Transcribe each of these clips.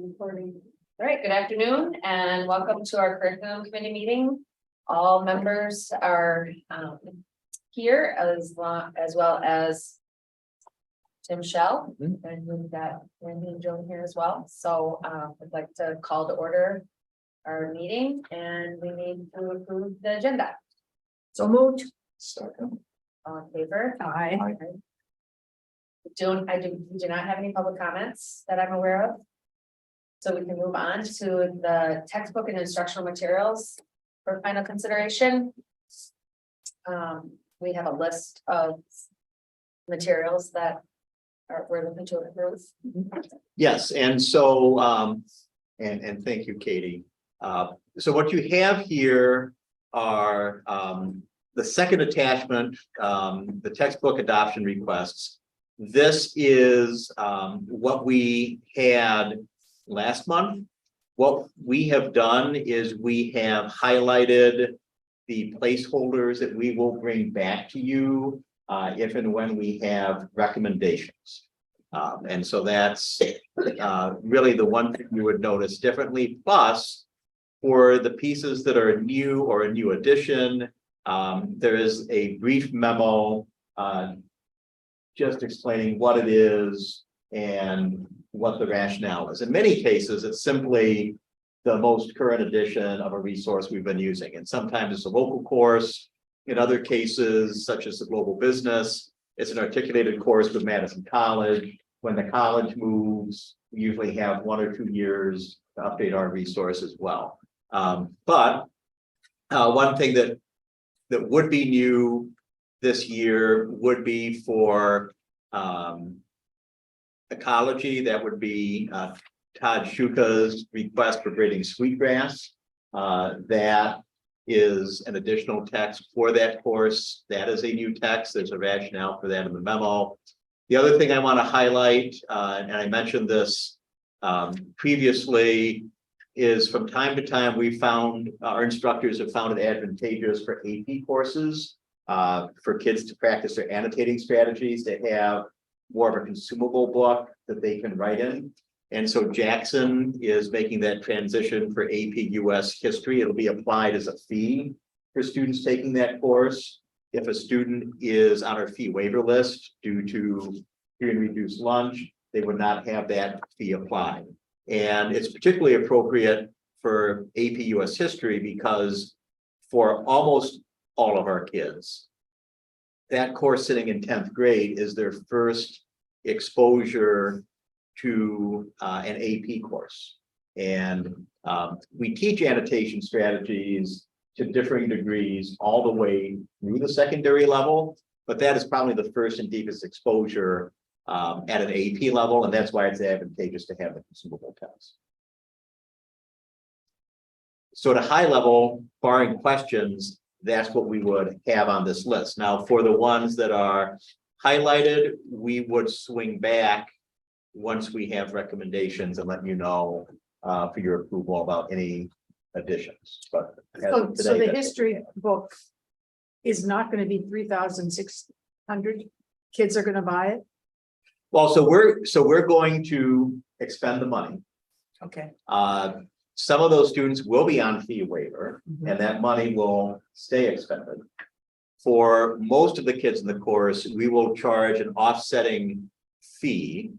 Recording. All right, good afternoon and welcome to our curriculum committee meeting. All members are here as well as Tim Shell, and we've got Randy and Joan here as well. So I'd like to call to order our meeting and we need to approve the agenda. So moved. All in favor? Aye. I do not have any public comments that I'm aware of. So we can move on to the textbook and instructional materials for final consideration. We have a list of materials that we're looking to approve. Yes, and so, and thank you, Katie. So what you have here are the second attachment, the textbook adoption requests. This is what we had last month. What we have done is we have highlighted the placeholders that we will bring back to you if and when we have recommendations. And so that's really the one thing you would notice differently. Plus, for the pieces that are new or a new addition, there is a brief memo just explaining what it is and what the rationale is. In many cases, it's simply the most current edition of a resource we've been using. And sometimes it's a local course. In other cases, such as the global business, it's an articulated course with Madison College. When the college moves, we usually have 1 or 2 years to update our resource as well. But one thing that would be new this year would be for ecology. That would be Todd Shuka's request for grading sweetgrass. That is an additional text for that course. That is a new text. There's a rationale for that in the memo. The other thing I want to highlight, and I mentioned this previously, is from time to time we found our instructors have found it advantageous for AP courses for kids to practice their annotating strategies, to have more of a consumable book that they can write in. And so Jackson is making that transition for AP US history. It'll be applied as a fee for students taking that course. If a student is on our fee waiver list due to free and reduced lunch, they would not have that fee applied. And it's particularly appropriate for AP US history because for almost all of our kids, that course sitting in 10th grade is their first exposure to an AP course. And we teach annotation strategies to differing degrees all the way through the secondary level, but that is probably the first and deepest exposure at an AP level, and that's why it's advantageous to have the consumable text. So at a high level, barring questions, that's what we would have on this list. Now, for the ones that are highlighted, we would swing back once we have recommendations and let you know for your approval about any additions. But So the history book is not going to be 3,600 kids are going to buy it. Well, so we're going to expend the money. Okay. Some of those students will be on fee waiver, and that money will stay expended. For most of the kids in the course, we will charge an offsetting fee.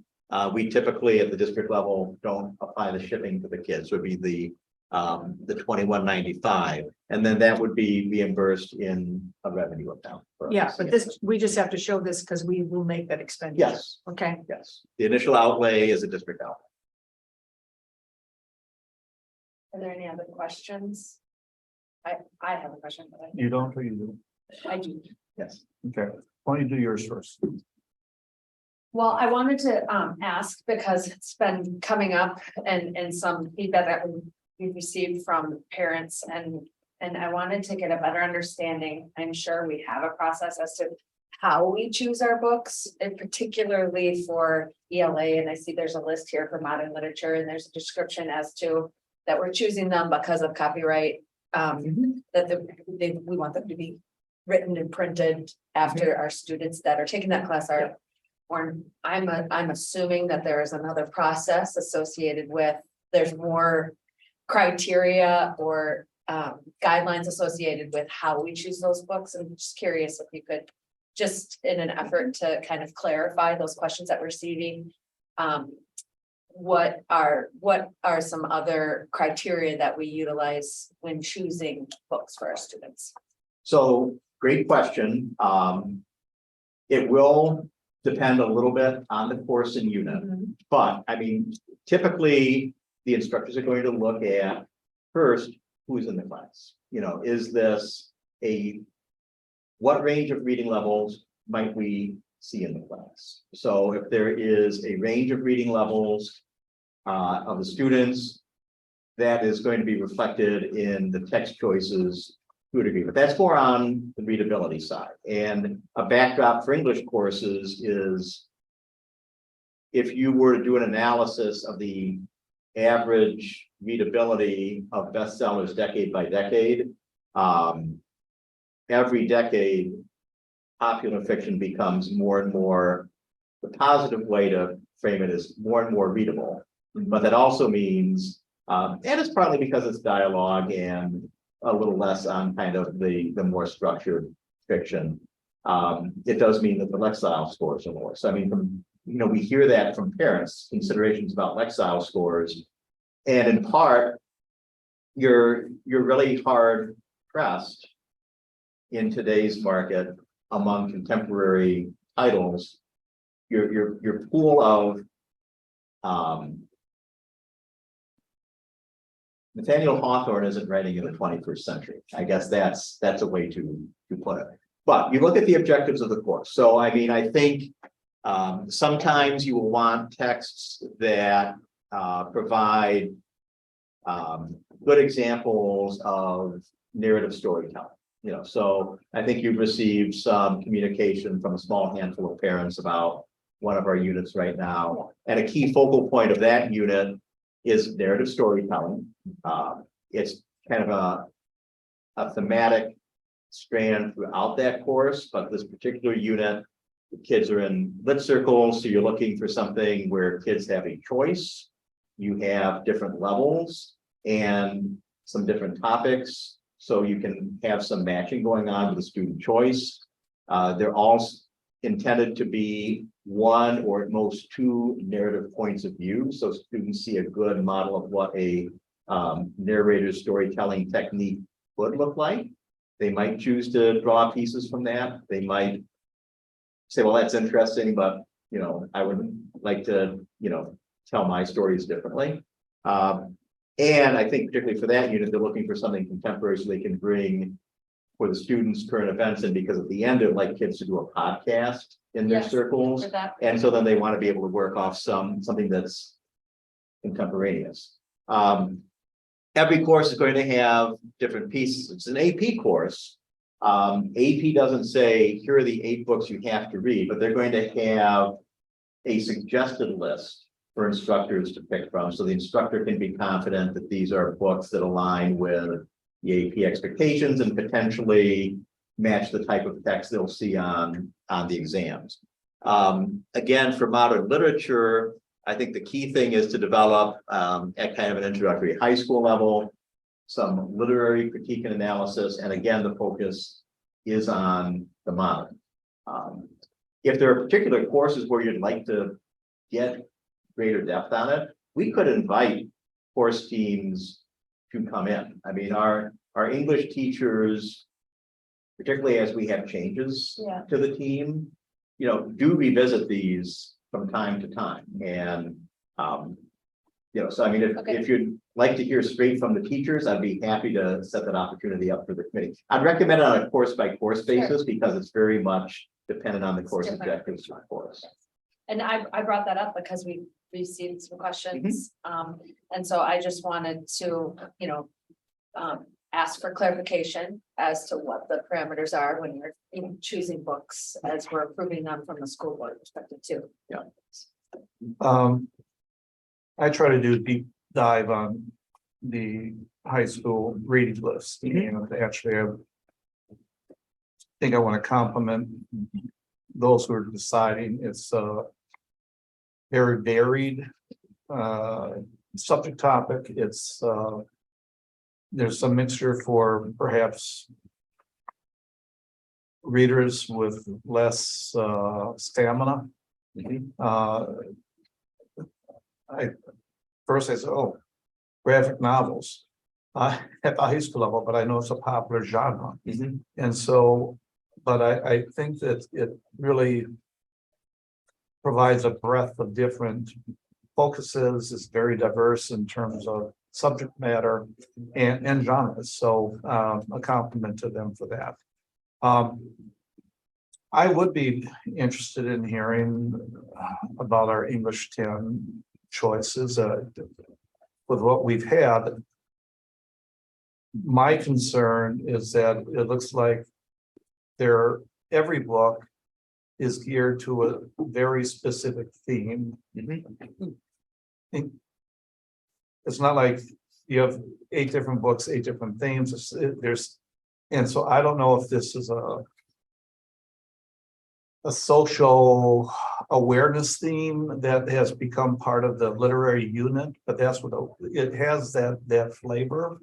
We typically at the district level don't apply the shipping to the kids. Would be the $21.95, and then that would be reimbursed in a revenue account. Yeah, but this, we just have to show this because we will make that expenditure. Yes. Okay. Yes. The initial outlay is a district outlay. Are there any other questions? I have a question, but You don't, or you do? I do. Yes. Okay, why don't you do yours first? Well, I wanted to ask because it's been coming up and some feedback that we've received from parents and I wanted to get a better understanding. I'm sure we have a process as to how we choose our books, and particularly for ELA. And I see there's a list here for modern literature and there's a description as to that we're choosing them because of copyright. That we want them to be written and printed after our students that are taking that class are born. I'm assuming that there is another process associated with there's more criteria or guidelines associated with how we choose those books. I'm just curious if you could, just in an effort to kind of clarify those questions that we're receiving. What are some other criteria that we utilize when choosing books for our students? So, great question. It will depend a little bit on the course and unit, but I mean, typically, the instructors are going to look at first, who's in the class? You know, is this what range of reading levels might we see in the class? So if there is a range of reading levels of the students, that is going to be reflected in the text choices to a degree, but that's more on the readability side. And a backdrop for English courses is if you were to do an analysis of the average readability of bestsellers decade by decade, every decade, popular fiction becomes more and more, the positive way to frame it is more and more readable. But that also means, and it's partly because it's dialogue and a little less on kind of the more structured fiction. It does mean that the Lexile scores are lower. So I mean, we hear that from parents, considerations about Lexile scores. And in part, you're really hard pressed in today's market among contemporary titles. Your pool of Nathaniel Hawthorne isn't writing in the 21st century. I guess that's a way to put it. But you look at the objectives of the course. So I mean, I think sometimes you will want texts that provide good examples of narrative storytelling. So I think you've received some communication from a small handful of parents about one of our units right now. And a key focal point of that unit is narrative storytelling. It's kind of a thematic strand throughout that course, but this particular unit, the kids are in lit circles, so you're looking for something where kids have a choice. You have different levels and some different topics, so you can have some matching going on with the student choice. They're all intended to be one or at most two narrative points of view, so students see a good model of what a narrator's storytelling technique would look like. They might choose to draw pieces from that. They might say, well, that's interesting, but I would like to tell my stories differently. And I think particularly for that unit, they're looking for something contemporary so they can bring for the students current events, and because at the end they'd like kids to do a podcast in their circles, For that. and so then they want to be able to work off something that's contemporaneous. Every course is going to have different pieces. It's an AP course. AP doesn't say here are the 8 books you have to read, but they're going to have a suggested list for instructors to pick from, so the instructor can be confident that these are books that align with the AP expectations and potentially match the type of text they'll see on the exams. Again, for modern literature, I think the key thing is to develop at kind of an introductory high school level, some literary critique and analysis, and again, the focus is on the modern. If there are particular courses where you'd like to get greater depth on it, we could invite course teams to come in. I mean, our English teachers, particularly as we have changes to the team, do revisit these from time to time. And so I mean, if you'd like to hear straight from the teachers, I'd be happy to set that opportunity up for the committee. I'd recommend it on a course by course basis because it's very much dependent on the course objectives of the course. And I brought that up because we received some questions. And so I just wanted to, ask for clarification as to what the parameters are when you're choosing books as we're approving them from the school board perspective too. I try to do a deep dive on the high school reading list. And actually, I think I want to compliment those who are deciding. It's very varied. subject topic. It's there's some mixture for perhaps readers with less stamina. I first I said, oh, graphic novels at the high school level, but I know it's a popular genre. And so, but I think that it really provides a breadth of different focuses, is very diverse in terms of subject matter and genres. So a compliment to them for that. I would be interested in hearing about our English 10 choices with what we've had. My concern is that it looks like every book is geared to a very specific theme. It's not like you have 8 different books, 8 different themes. And so I don't know if this is a social awareness theme that has become part of the literary unit, but that's what it has, that flavor.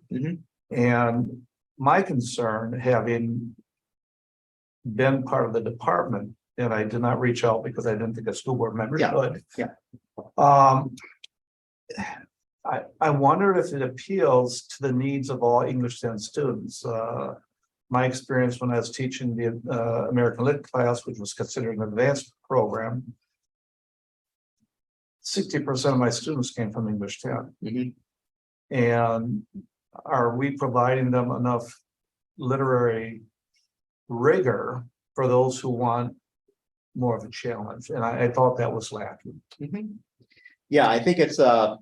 And my concern, having been part of the department, and I did not reach out because I didn't think a school board member should. I wonder if it appeals to the needs of all English 10 students. My experience when I was teaching the American Lit class, which was considered an advanced program, 60% of my students came from English 10. And are we providing them enough literary rigor for those who want more of a challenge? And I thought that was lacking. Yeah, I think it's so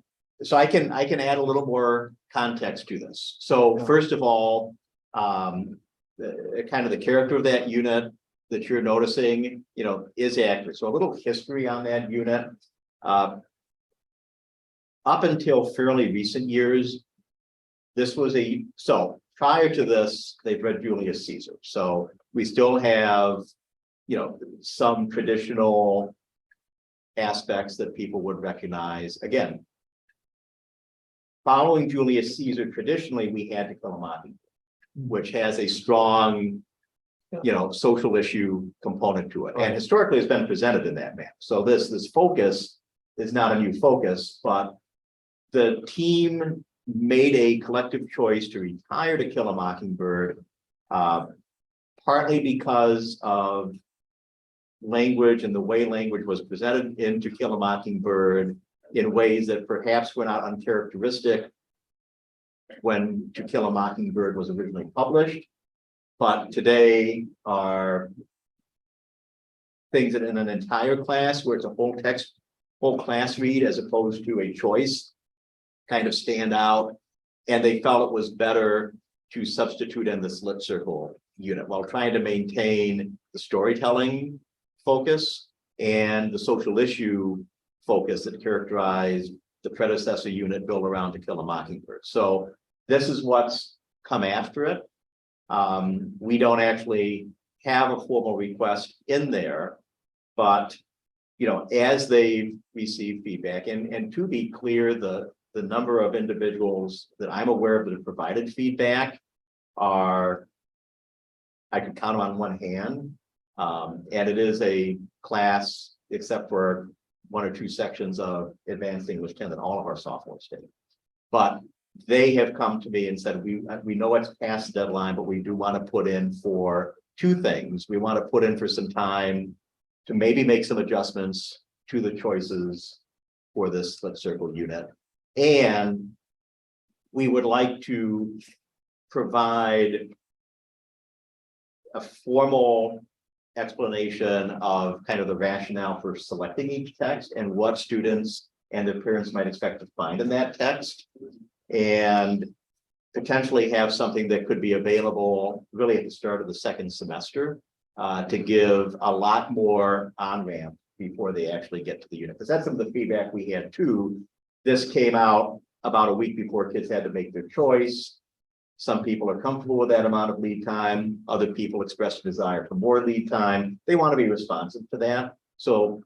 I can add a little more context to this. So first of all, kind of the character of that unit that you're noticing, is accurate. So a little history on that unit. Up until fairly recent years, this was so prior to this, they've read Julius Caesar. So we still have, some traditional aspects that people would recognize. Again, following Julius Caesar, traditionally, we had To Kill a Mockingbird, which has a strong, social issue component to it. And historically, it's been presented in that manner. So this focus is not a new focus, but the team made a collective choice to retire To Kill a Mockingbird, partly because of language and the way language was presented in To Kill a Mockingbird in ways that perhaps were not uncharacteristic when To Kill a Mockingbird was originally published, but today are things that in an entire class where it's a whole class read as opposed to a choice kind of stand out. And they felt it was better to substitute in the Slit Circle unit while trying to maintain the storytelling focus and the social issue focus that characterized the predecessor unit built around To Kill a Mockingbird. So this is what's come after it. We don't actually have a formal request in there, but as they receive feedback, and to be clear, the number of individuals that I'm aware of that have provided feedback I could count them on one hand. And it is a class, except for 1 or 2 sections of Advanced English 10 that all of our sophomores take. But they have come to me and said, we know it's past the deadline, but we do want to put in for 2 things. We want to put in for some time to maybe make some adjustments to the choices for this Slit Circle unit. And we would like to provide a formal explanation of kind of the rationale for selecting each text and what students and their parents might expect to find in that text, and potentially have something that could be available really at the start of the 2nd semester to give a lot more on-ramp before they actually get to the unit. Because that's some of the feedback we had too. This came out about a week before kids had to make their choice. Some people are comfortable with that amount of lead time. Other people express a desire for more lead time. They want to be responsive to that. So,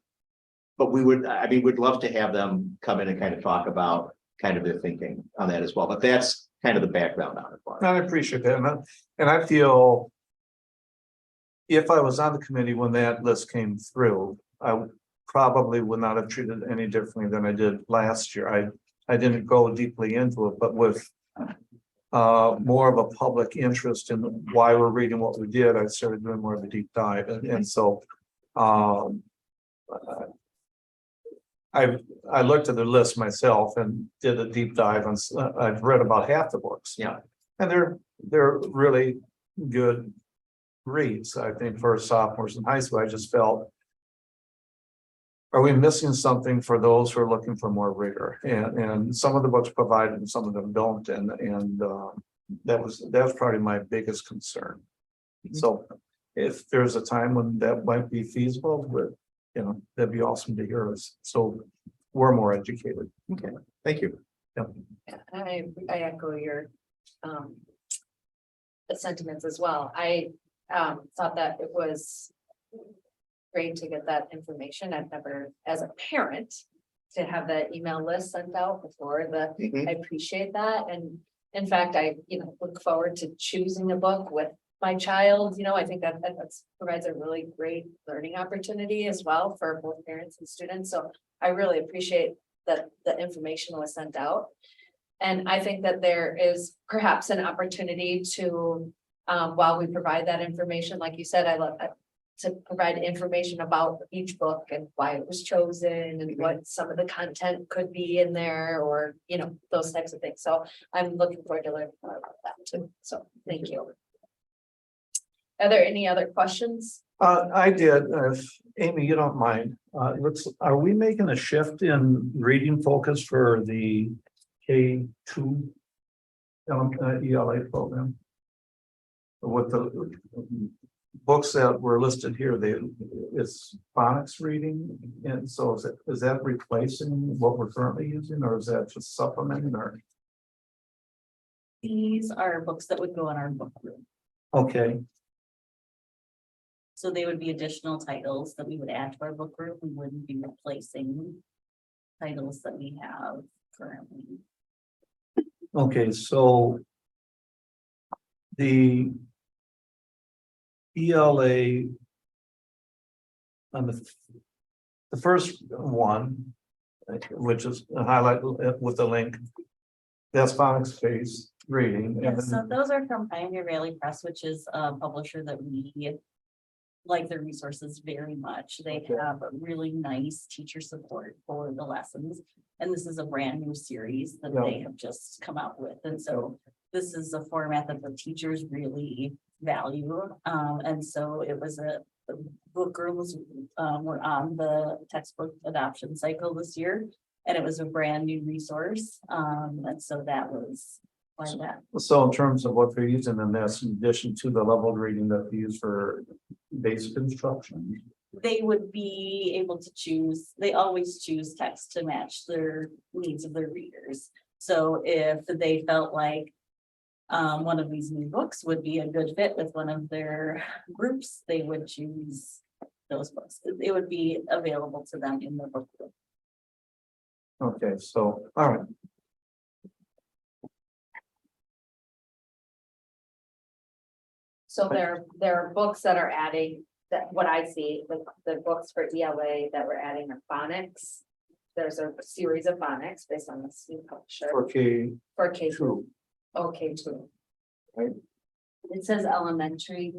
but we'd love to have them come in and kind of talk about kind of their thinking on that as well. But that's kind of the background on it. Mark. I appreciate that, and I feel. If I was on the committee when that list came through, I probably would not have treated it any differently than I did last year. I didn't go deeply into it, but with more of a public interest in why we're reading what we did, I started doing more of a deep dive, and so I looked at the list myself and did a deep dive, and I've read about half the books. Yeah. And they're really good reads, I think, for sophomores in high school. I just felt, are we missing something for those who are looking for more rigor? And some of the books provide it and some of them don't, and that was probably my biggest concern. So if there's a time when that might be feasible, but that'd be awesome to hear us, so we're more educated. Okay, thank you. I echo your sentiments as well. I thought that it was great to get that information. I've never, as a parent, to have that email list sent out before I appreciate that. And in fact, I, look forward to choosing a book with my child. I think that provides a really great learning opportunity as well for both parents and students. So I really appreciate that the information was sent out. And I think that there is perhaps an opportunity to, while we provide that information, like you said, I love to provide information about each book and why it was chosen and what some of the content could be in there, or, those types of things. So I'm looking forward to learning more about that too. So thank you. Are there any other questions? I did, if Amy, you don't mind, are we making a shift in reading focus for the K2 ELA program? With the books that were listed here, it's phonics reading, and so is that replacing what we're currently using, or is that just supplementing, or? These are books that would go in our book room. Okay, So they would be additional titles that we would add to our book room. We wouldn't be replacing titles that we have currently. okay, so the ELA on the first one, which is highlighted with the link, that's phonics based reading. Yeah, And so then, those are from Pioneer Valley Press, which is a publisher that we like their resources very much. They have a really nice teacher support for the lessons. And this is a brand new series that they have just come out with. And so this is a format that the teachers really value. And so it was the book rooms were on the textbook adoption cycle this year. And it was a brand new resource. And so that was why that. so in terms of what they're using, and that's in addition to the leveled reading that they use for basic instruction. They would be able to choose, they always choose text to match their needs of their readers. So if they felt like one of these new books would be a good fit with one of their groups, they would choose those books. It would be available to them in the book group. Okay, so, all right. So there are books that are adding, that what I see, the books for ELA that we're adding are phonics. There's a series of phonics based on this new publisher For K2. for K2. Okay, two. Right. It says elementary.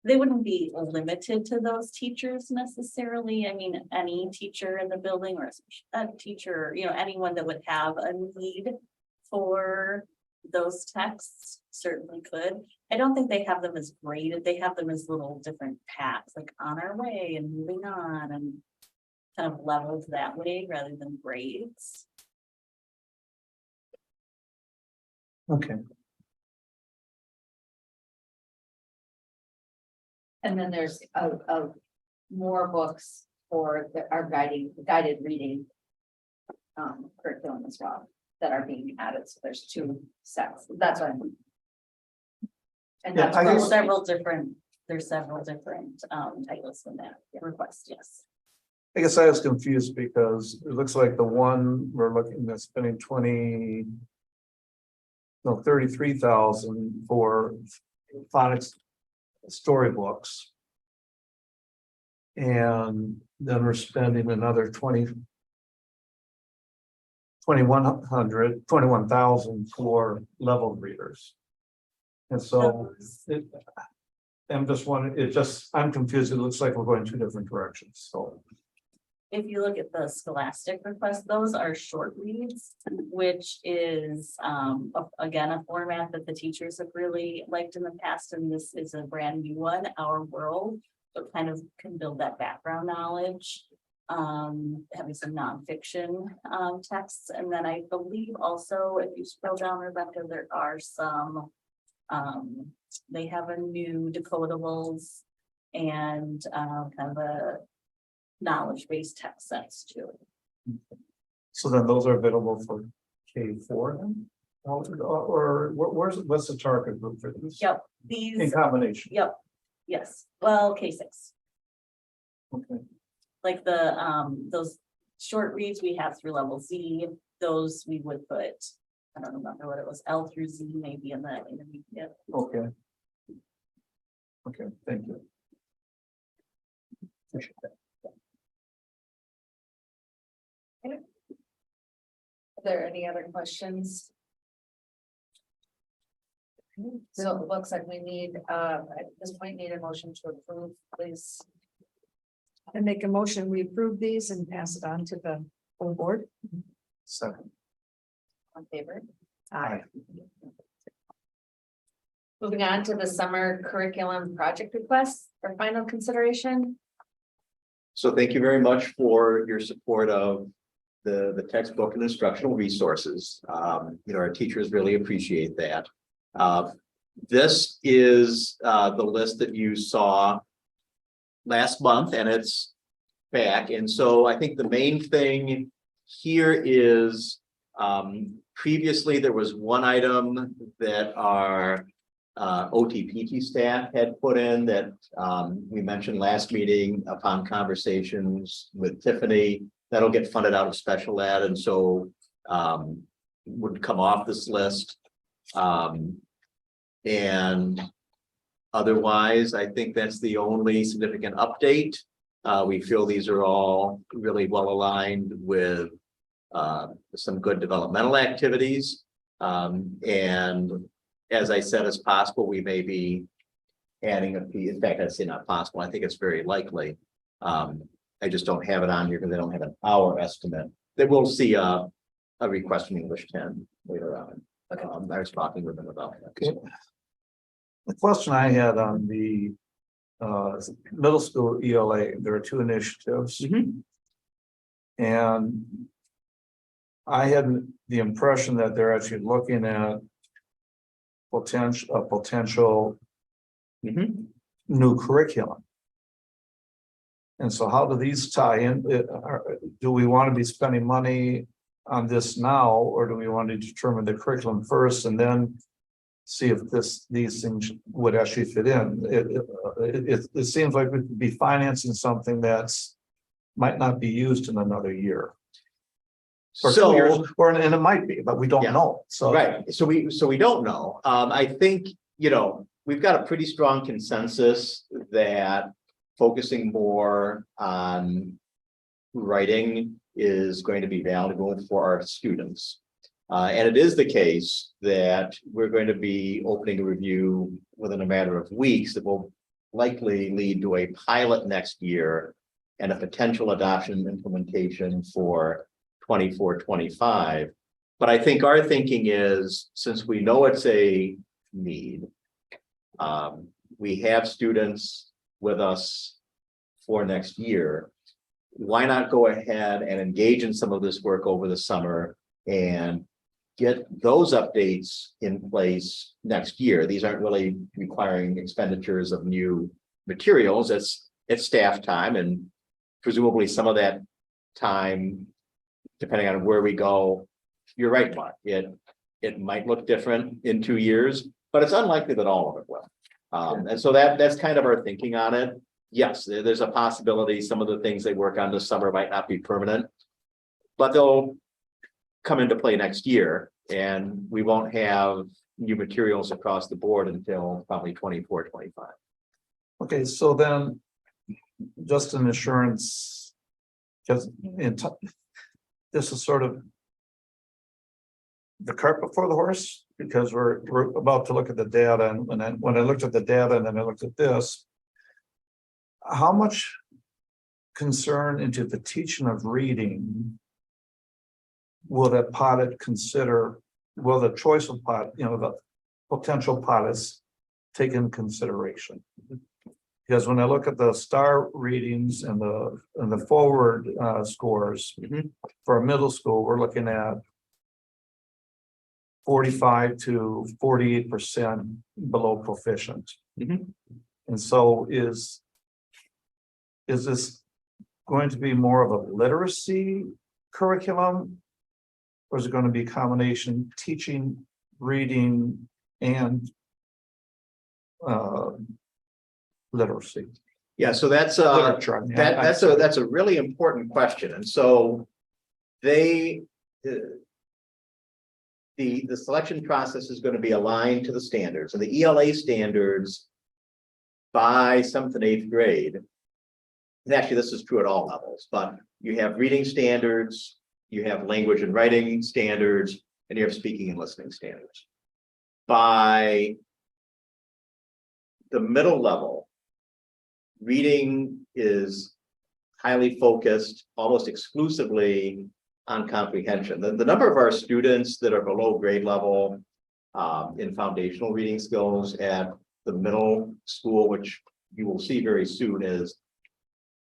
They wouldn't be limited to those teachers necessarily. I mean, any teacher in the building or a teacher, anyone that would have a need for those texts certainly could. I don't think they have them as graded. They have them as little different paths, like on our way and moving on, and kind of leveled that way rather than grades. Okay, And then there's a more books for our guided reading curriculum as well that are being added. So there's 2 sets. That's what I'm. And Yeah, that's I for guess- There's several different titles in that request, yes. I guess I was confused because it looks like the one we're looking at spending 33,000 for phonics storybooks. And then we're spending another 21,000 for level readers. And so I'm just wondering, I'm confused. It looks like we're going two different directions, so. If you look at the scholastic request, those are short reads, which is again, a format that the teachers have really liked in the past, and this is a brand new one, Our World. So kind of can build that background knowledge, having some nonfiction texts. And then I believe also, if you scroll down, Rebecca, there are some, they have a new decodables and kind of a knowledge-based text sets too. So then those are available for K4 then? Or what's the target group for this? Yep, In these, combination, yep, yes, well, K6. okay, Like the those short reads we have through level Z, those we would put, I don't remember what it was, L through Z maybe in the intermediate. okay. Okay, thank you. Appreciate that. Are there any other questions? So it looks like we need, at this point, need a motion to approve, please. And make a motion, we approve these and pass it on to the full board. Second. On favor. Aye. Moving on to the summer curriculum project requests for final consideration. So thank you very much for your support of the textbook and instructional resources. Our teachers really appreciate that. This is the list that you saw last month, and it's back. And so I think the main thing here is previously there was one item that our OTPT staff had put in that we mentioned last meeting upon conversations with Tiffany. That'll get funded out of special ed, and so would come off this list. And otherwise, I think that's the only significant update. We feel these are all really well aligned with some good developmental activities. And as I said, as possible, we may be adding a piece. In fact, I'd say not possible. I think it's very likely. I just don't have it on here because I don't have an hour estimate. That we'll see a request from English 10 later on. Okay. I was talking with them about that. Okay. The question I had on the middle school ELA, there are two initiatives. And I had the impression that they're actually looking at potential new curriculum. And so how do these tie in? Do we want to be spending money on this now, or do we want to determine the curriculum first and then see if these things would actually fit in? It seems like we could be financing something that's might not be used in another year. Or 2 years, and it might be, but we don't know. So Right, so we don't know. I think, we've got a pretty strong consensus that focusing more on writing is going to be valuable for our students. And it is the case that we're going to be opening a review within a matter of weeks that will likely lead to a pilot next year and a potential adoption and implementation for 24-25. But I think our thinking is, since we know it's a need, we have students with us for next year, why not go ahead and engage in some of this work over the summer and get those updates in place next year? These aren't really requiring expenditures of new materials. It's staff time, and presumably some of that time, depending on where we go, you're right, Mark. It might look different in 2 years, but it's unlikely that all of it will. And so that's kind of our thinking on it. yes, there's a possibility some of the things they work on this summer might not be permanent. But they'll come into play next year, and we won't have new materials across the board until probably 24, 25. Okay, so then just an assurance. Because this is sort of the cart before the horse, because we're about to look at the data, and when I looked at the data and then I looked at this. How much concern into the teaching of reading will that pilot consider, will the choice of pilot, the potential pilots take in consideration? Because when I look at the star readings and the forward scores for a middle school, we're looking at 45 to 48% below proficient. And so is this going to be more of a literacy curriculum? Or is it going to be a combination teaching, reading, and literacy? Yeah, so that's Literature, I mean, that's a really important question, and so they. The selection process is going to be aligned to the standards, and the ELA standards by 7th and 8th grade. And actually, this is true at all levels, but you have reading standards, you have language and writing standards, and you have speaking and listening standards. By the middle level, reading is highly focused, almost exclusively on comprehension. The number of our students that are below grade level in foundational reading skills at the middle school, which you will see very soon, is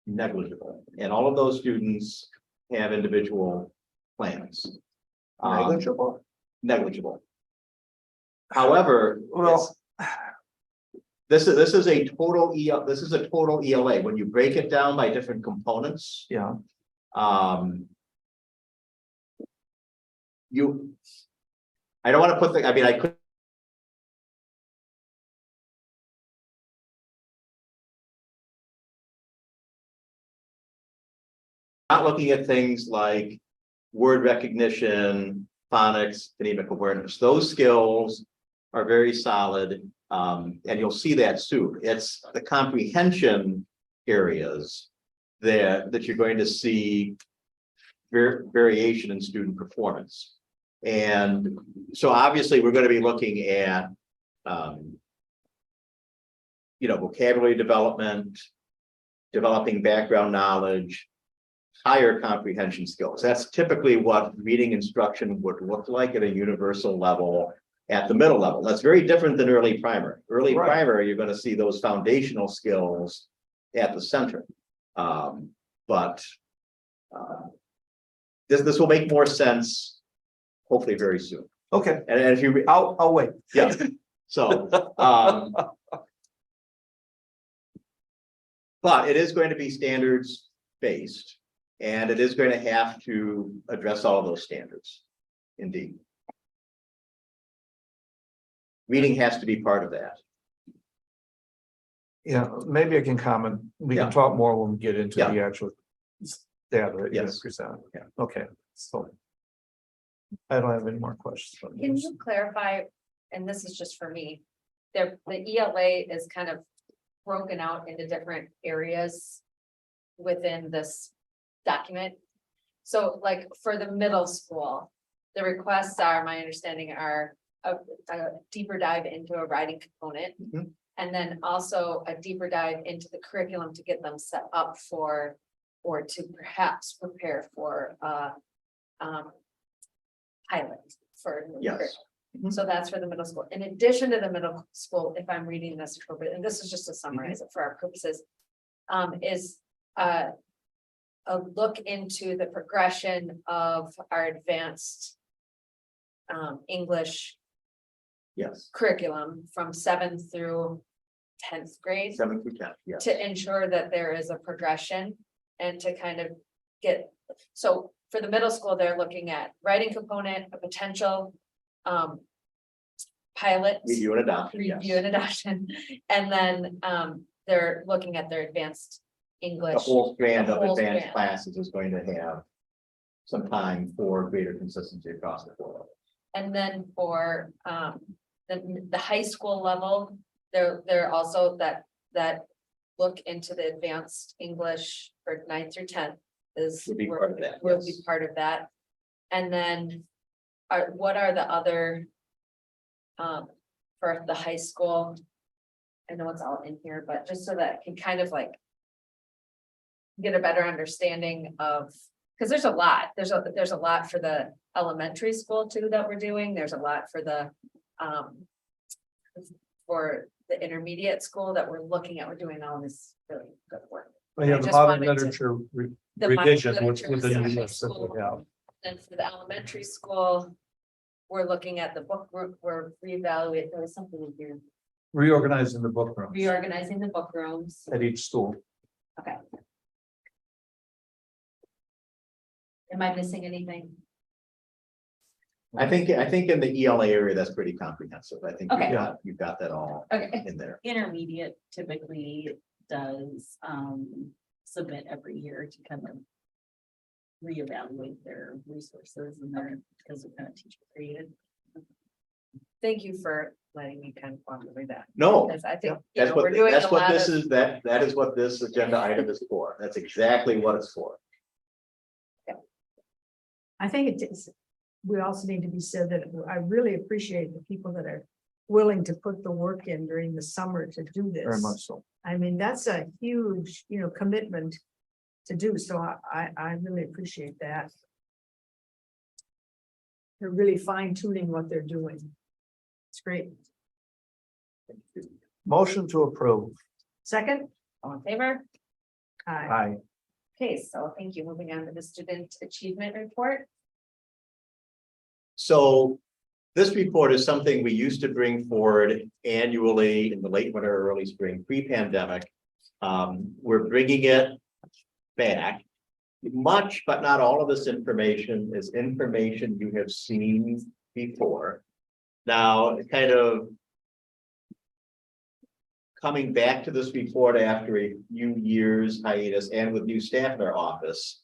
negligible. And all of those students have individual plans. Negligible. However, Well, this is a total ELA. When you break it down by different components, yeah, I don't want to put the, I mean, I could. Not looking at things like word recognition, phonics, phonemic awareness. Those skills are very solid, and you'll see that soon. It's the comprehension areas that you're going to see variation in student performance. And so obviously we're going to be looking at vocabulary development, developing background knowledge, higher comprehension skills. That's typically what reading instruction would look like at a universal level at the middle level. That's very different than early primary. Early primary, you're going to see those foundational skills at the center. This will make more sense hopefully very soon. okay, And if you, I'll wait. yeah, so, but it is going to be standards based, and it is going to have to address all of those standards. Indeed. Reading has to be part of that. Yeah, maybe I can comment. We Yeah. can talk more when we get into Yeah. the actual data that you Yes. present. Yeah. Okay, so I don't have any more questions. Can you clarify, and this is just for me, the ELA is kind of broken out into different areas within this document. So like for the middle school, the requests are, my understanding are a deeper dive into a writing component. Mhm. And then also a deeper dive into the curriculum to get them set up for, or to perhaps prepare for pilot for. Yes. Mhm. So that's for the middle school. In addition to the middle school, if I'm reading this appropriate, and this is just to summarize it for our purposes, is a look into the progression of our advanced English Yes. curriculum from 7th through 10th grade 7th through 10th, yes. to ensure that there is a progression and to kind of get, so for the middle school, they're looking at writing component, a potential pilot. Review and adoption, yes. Review and adoption, and then they're looking at their advanced English. The whole strand The of whole advanced strand. classes is going to have some time for greater consistency across the board. And then for the high school level, they're also that look into the advanced English for 9th through 10th is. Would be part of that, Will be yes. part of that. And then what are the other for the high school? I know it's all in here, but just so that I can kind of like get a better understanding of, because there's a lot, there's a lot for the elementary school too that we're doing. There's a lot for the intermediate school that we're looking at. We're doing all this really good work. We have I the just modern wanted to- literature The modern revision with literature the is new high list that school. we have. And for the elementary school, we're looking at the book group, we're reevaluating, there was something in here, Reorganizing the book rooms reorganizing the book rooms. at each school. Okay. Am I missing anything? I think in the ELA area, that's pretty comprehensive. I think Okay. you've got that all Okay, in there. Intermediate typically does submit every year to kind of reevaluate their resources and their, because they're kind of teacher created. thank you for letting me kind of walk through that, No, because I think, you that's know, what, we're doing a that's what lot this of. is, that is what this agenda item is for. That's exactly what it's for. I think it is. We also need to be said that I really appreciate the people that are willing to put the work in during the summer to do this. Very much so. I mean, that's a huge, commitment to do, so I really appreciate that. They're really fine tuning what they're doing. It's great. Motion to approve. Second? All in favor? Aye. Aye. Okay, so thank you. Moving on to the student achievement report. So this report is something we used to bring forward annually in the late winter, or early spring, pre-pandemic. We're bringing it back. Much, but not all of this information is information you have seen before. Now, kind of coming back to this report after a few years hiatus and with new staff in our office,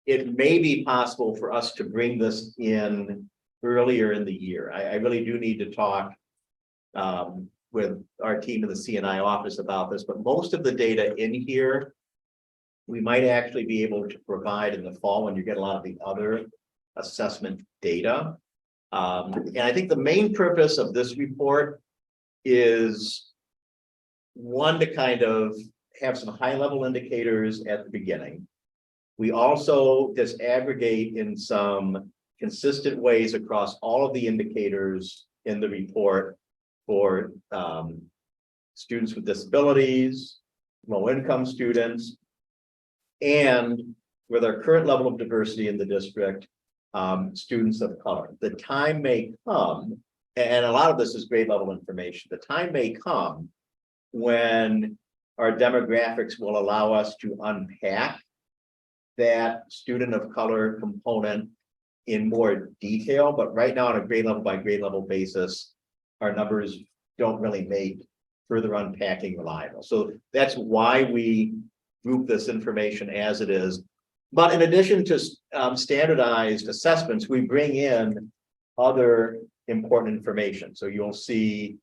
it may be possible for us to bring this in earlier in the year. I really do need to talk with our team in the CNI office about this, but most of the data in here, we might actually be able to provide in the fall when you get a lot of the other assessment data. And I think the main purpose of this report is one, to kind of have some high level indicators at the beginning. We also disaggregate in some consistent ways across all of the indicators in the report for students with disabilities, low-income students, and with our current level of diversity in the district, students of color. The time may come, and a lot of this is grade level information, the time may come when our demographics will allow us to unpack that student of color component in more detail, but right now on a grade level by grade level basis, our numbers don't really make further unpacking reliable. So that's why we group this information as it is. But in addition to standardized assessments, we bring in other important information. So you'll see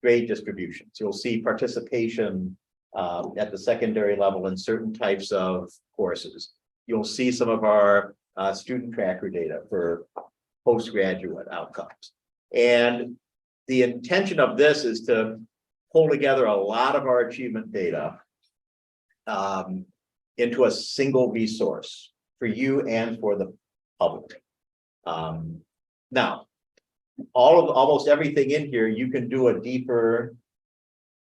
grade distributions, you'll see participation at the secondary level in certain types of courses. You'll see some of our student tracker data for postgraduate outcomes. And the intention of this is to pull together a lot of our achievement data into a single resource for you and for the public. Now, almost everything in here, you can do a deeper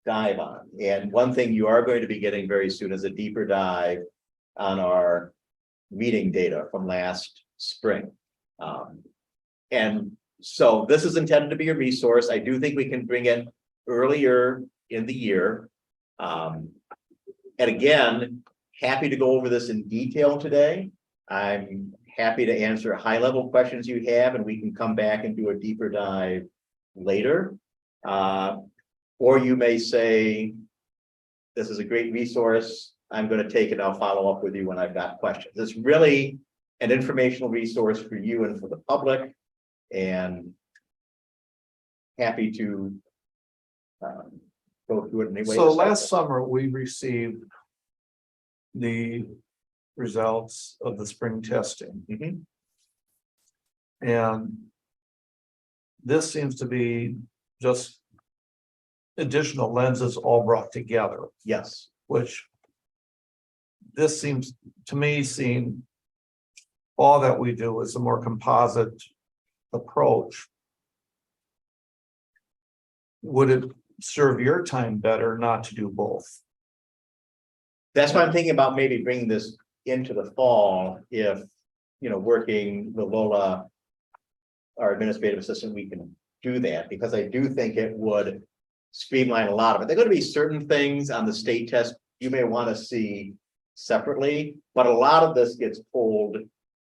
dive on. And one thing you are going to be getting very soon is a deeper dive on our reading data from last spring. And so this is intended to be a resource. I do think we can bring it earlier in the year. And again, happy to go over this in detail today. I'm happy to answer high-level questions you have, and we can come back and do a deeper dive later. But Or you may say, this is a great resource. I'm going to take it. I'll follow up with you when I've got questions. It's really an informational resource for you and for the public, and happy to go through it anyway. So last summer, we received the results of the spring testing. Mhm. And this seems to be just additional lenses all brought together, Yes, which this seems to me, seeing all that we do is a more composite approach. Would it serve your time better not to do both? that's why I'm thinking about maybe bringing this into the fall, if, working with Lola, our administrative assistant, we can do that, because I do think it would streamline a lot of it. There are going to be certain things on the state test you may want to see separately, but a lot of this gets pulled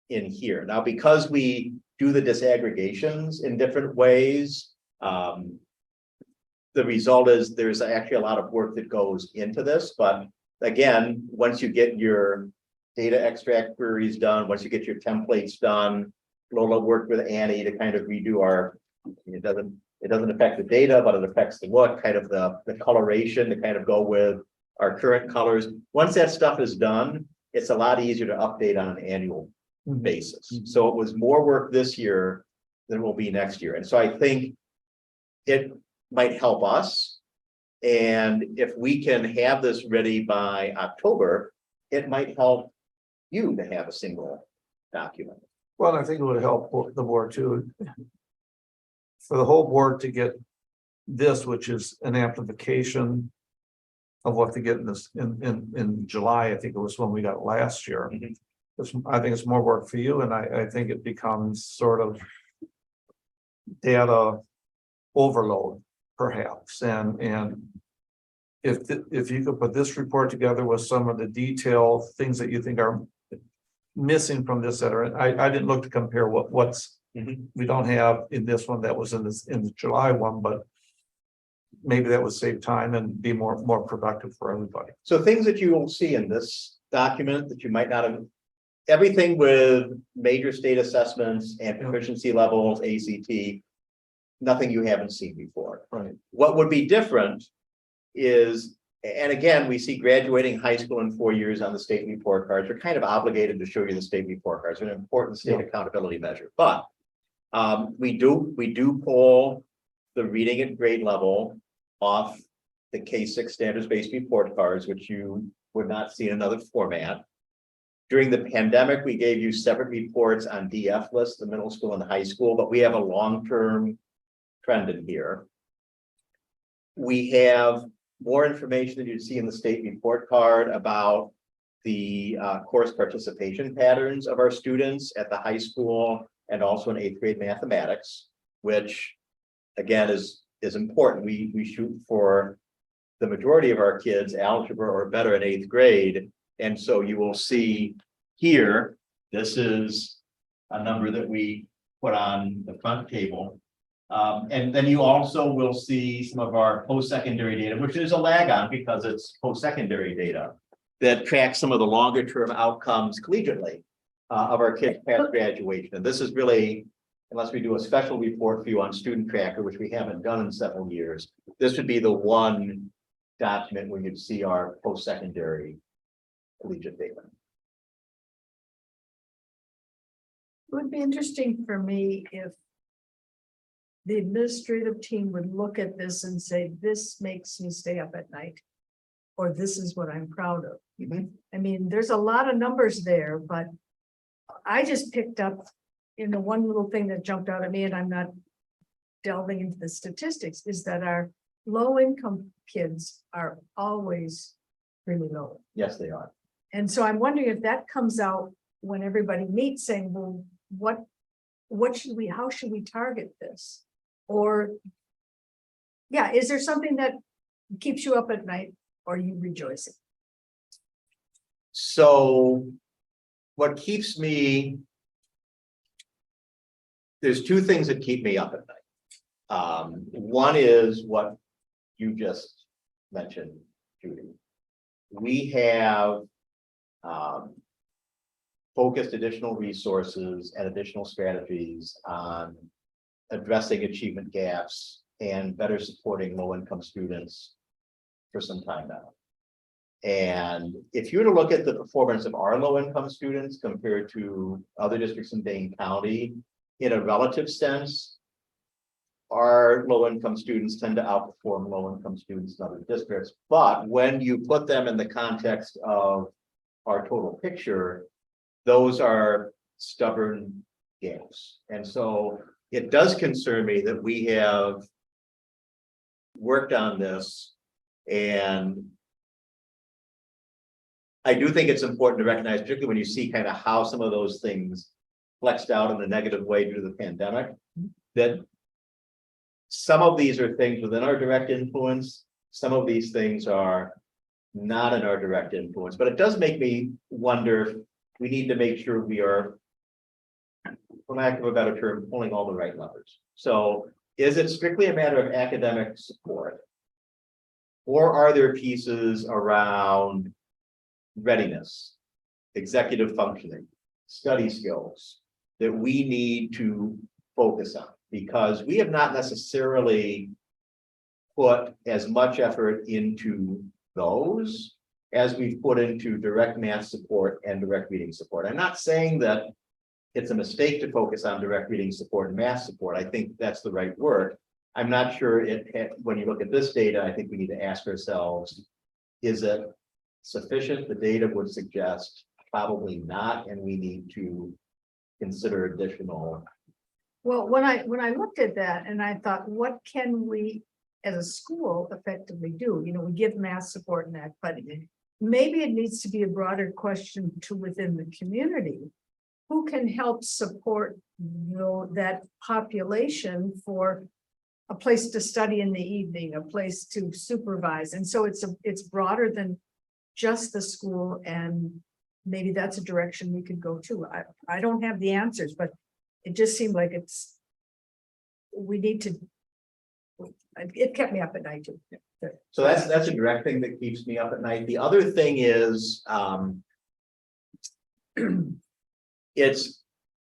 in here. Now, because we do the disaggregations in different ways, the result is there's actually a lot of work that goes into this. But again, once you get your data extract queries done, once you get your templates done, Lola worked with Annie to kind of redo our, it doesn't affect the data, but it affects the look, kind of the coloration to kind of go with our current colors. Once that stuff is done, it's a lot easier to update on an annual basis. So it was more work this year than will be next year. And so I think it might help us. And if we can have this ready by October, it might help you to have a single document. Well, I think it would help the board too. For the whole board to get this, which is an amplification of what they get in this in July, I think it was when we got it last year. Mhm. I think it's more work for you, and I think it becomes sort of data overload, perhaps, and if you could put this report together with some of the detailed things that you think are missing from this, I didn't look to compare what's we don't have in this one that was in the July one, but maybe that would save time and be more productive for everybody. So things that you will see in this document that you might not have, everything with major state assessments and proficiency levels, ACT, nothing you haven't seen before. Right. What would be different is, and again, we see graduating high school in 4 years on the state report cards. We're kind of obligated to show you the state report cards. They're an important state accountability measure, but we do pull the reading at grade level off the K-6 standards-based report cards, which you would not see in another format. During the pandemic, we gave you separate reports on DF lists, the middle school and the high school, but we have a long-term trend in here. We have more information than you'd see in the state report card about the course participation patterns of our students at the high school and also in 8th grade mathematics, which again is important. We shoot for the majority of our kids algebra or better in 8th grade. And so you will see here, this is a number that we put on the front table. And then you also will see some of our post-secondary data, which is a lag on because it's post-secondary data that tracks some of the longer term outcomes collegiately of our kids past graduation. And this is really, unless we do a special report for you on Student Tracker, which we haven't done in several years, this would be the one document where you'd see our post-secondary collegiate data. It would be interesting for me if the administrative team would look at this and say, this makes me stay up at night, or this is what I'm proud of. I mean, there's a lot of numbers there, but I just picked up in the one little thing that jumped out at me, and I'm not delving into the statistics, is that our low-income kids are always really low. Yes, they are. And so I'm wondering if that comes out when everybody meets, saying, well, how should we target this? Or, yeah, is there something that keeps you up at night, or are you rejoicing? So what keeps me, there's two things that keep me up at night. One is what you just mentioned, Judy. We have focused additional resources and additional strategies on addressing achievement gaps and better supporting low-income students for some time now. And if you were to look at the performance of our low-income students compared to other districts in Dane County, in a relative sense, our low-income students tend to outperform low-income students in other districts. But when you put them in the context of our total picture, those are stubborn gaps. And so it does concern me that we have worked on this, and I do think it's important to recognize, particularly when you see kind of how some of those things flexed out in a negative way due to the pandemic, that some of these are things within our direct influence. Some of these things are not in our direct influence, but it does make me wonder if we need to make sure we are, for lack of a better term, pulling all the right levers. So is it strictly a matter of academic support? Or are there pieces around readiness, executive functioning, study skills that we need to focus on? Because we have not necessarily put as much effort into those as we've put into direct math support and direct reading support. I'm not saying that it's a mistake to focus on direct reading support and math support. I think that's the right word. I'm not sure when you look at this data, I think we need to ask ourselves, is it sufficient? The data would suggest probably not, and we need to consider additional. Well, when I looked at that and I thought, what can we as a school effectively do? You know, we give math support and that, but maybe it needs to be a broader question to within the community. Who can help support, you know, that population for a place to study in the evening, a place to supervise? And so it's broader than just the school, and maybe that's a direction we could go to. I don't have the answers, but it just seemed like we need to, it kept me up at night too. So that's a direct thing that keeps me up at night. The other thing is,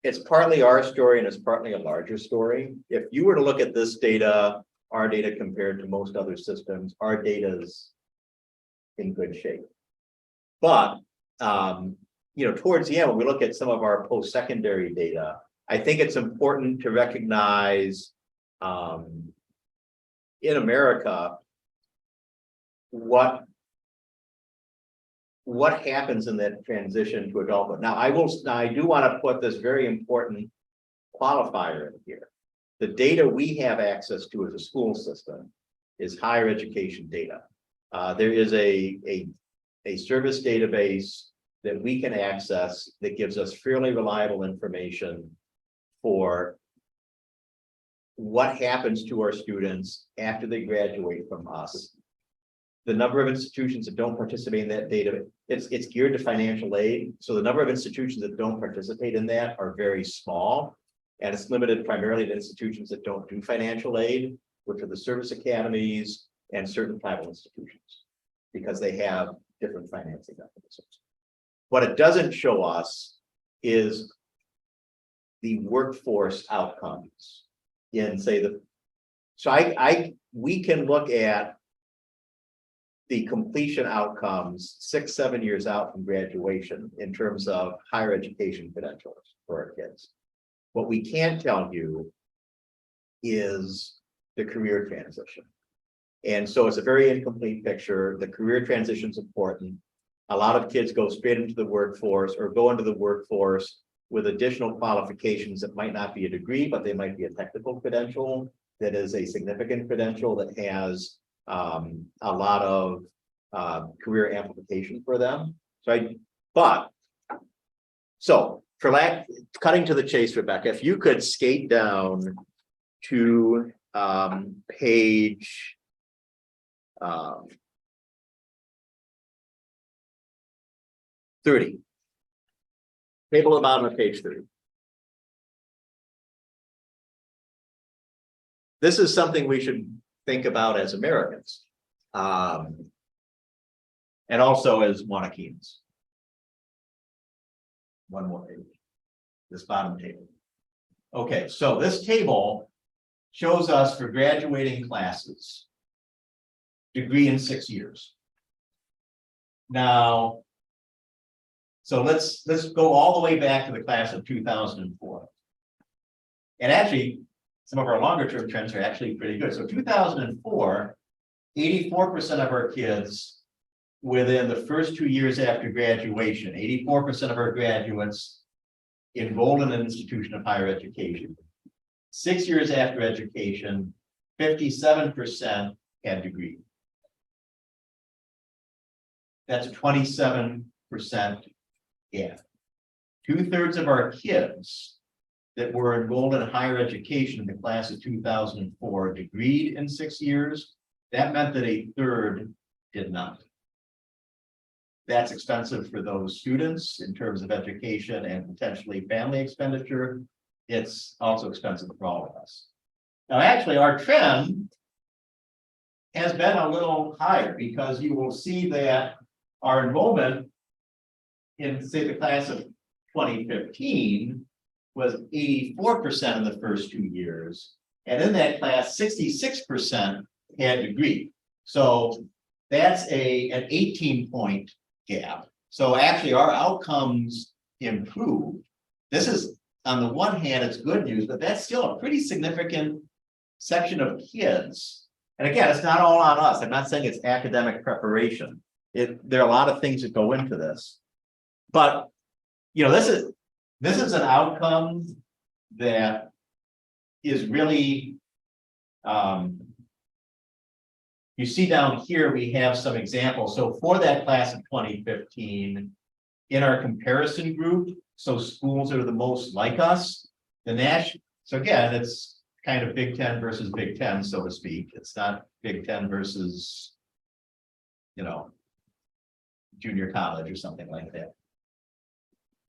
it's partly our story and it's partly a larger story. If you were to look at this data, our data compared to most other systems, our data is in good shape. But you know, towards the end, when we look at some of our post-secondary data, I think it's important to recognize in America what happens in that transition to adulthood. Now, I do want to put this very important qualifier in here. The data we have access to as a school system is higher education data. There is a service database that we can access that gives us fairly reliable information for what happens to our students after they graduate from us. The number of institutions that don't participate in that data, it's geared to financial aid. So the number of institutions that don't participate in that are very small. And it's limited primarily to institutions that don't do financial aid, which are the service academies and certain tribal institutions, because they have different financing mechanisms. What it doesn't show us is the workforce outcomes in, say, we can look at the completion outcomes 6-7 years out from graduation in terms of higher education credentials for our kids. What we can't tell you is the career transition. And so it's a very incomplete picture. The career transition is important. A lot of kids go straight into the workforce or go into the workforce with additional qualifications that might not be a degree, but they might be a technical credential that is a significant credential that has a lot of career amplification for them. So cutting to the chase, Rebecca, if you could skate down to page 30. Table at the bottom of page 30. This is something we should think about as Americans. And also as Waunakeans. One more page. This bottom table. Okay, so this table shows us for graduating classes. Degree in 6 years. Now. So let's go all the way back to the class of 2004. And actually, some of our longer term trends are actually pretty good. So 2004, 84% of our kids within the first 2 years after graduation, 84% of our graduates enrolled in an institution of higher education. 6 years after education, 57% had degree. That's a 27% gap. 2/3 of our kids that were enrolled in higher education in the class of 2004 degreed in 6 years. That meant that 1/3 did not. That's expensive for those students in terms of education and potentially family expenditure. It's also expensive for all of us. Now, actually, our trend has been a little higher because you will see that our enrollment in, say, the class of 2015 was 84% in the first 2 years. And in that class, 66% had degree. So that's an 18-point gap. So actually our outcomes improved. This is, on the one hand, it's good news, but that's still a pretty significant section of kids. And again, it's not all on us. I'm not saying it's academic preparation. There are a lot of things that go into this. But, you know, this is an outcome that is really, you see down here, we have some examples. So for that class of 2015, in our comparison group, so schools that are the most like us, so again, it's kind of Big Ten versus Big Ten, so to speak. It's not Big Ten versus, you know, junior college or something like that.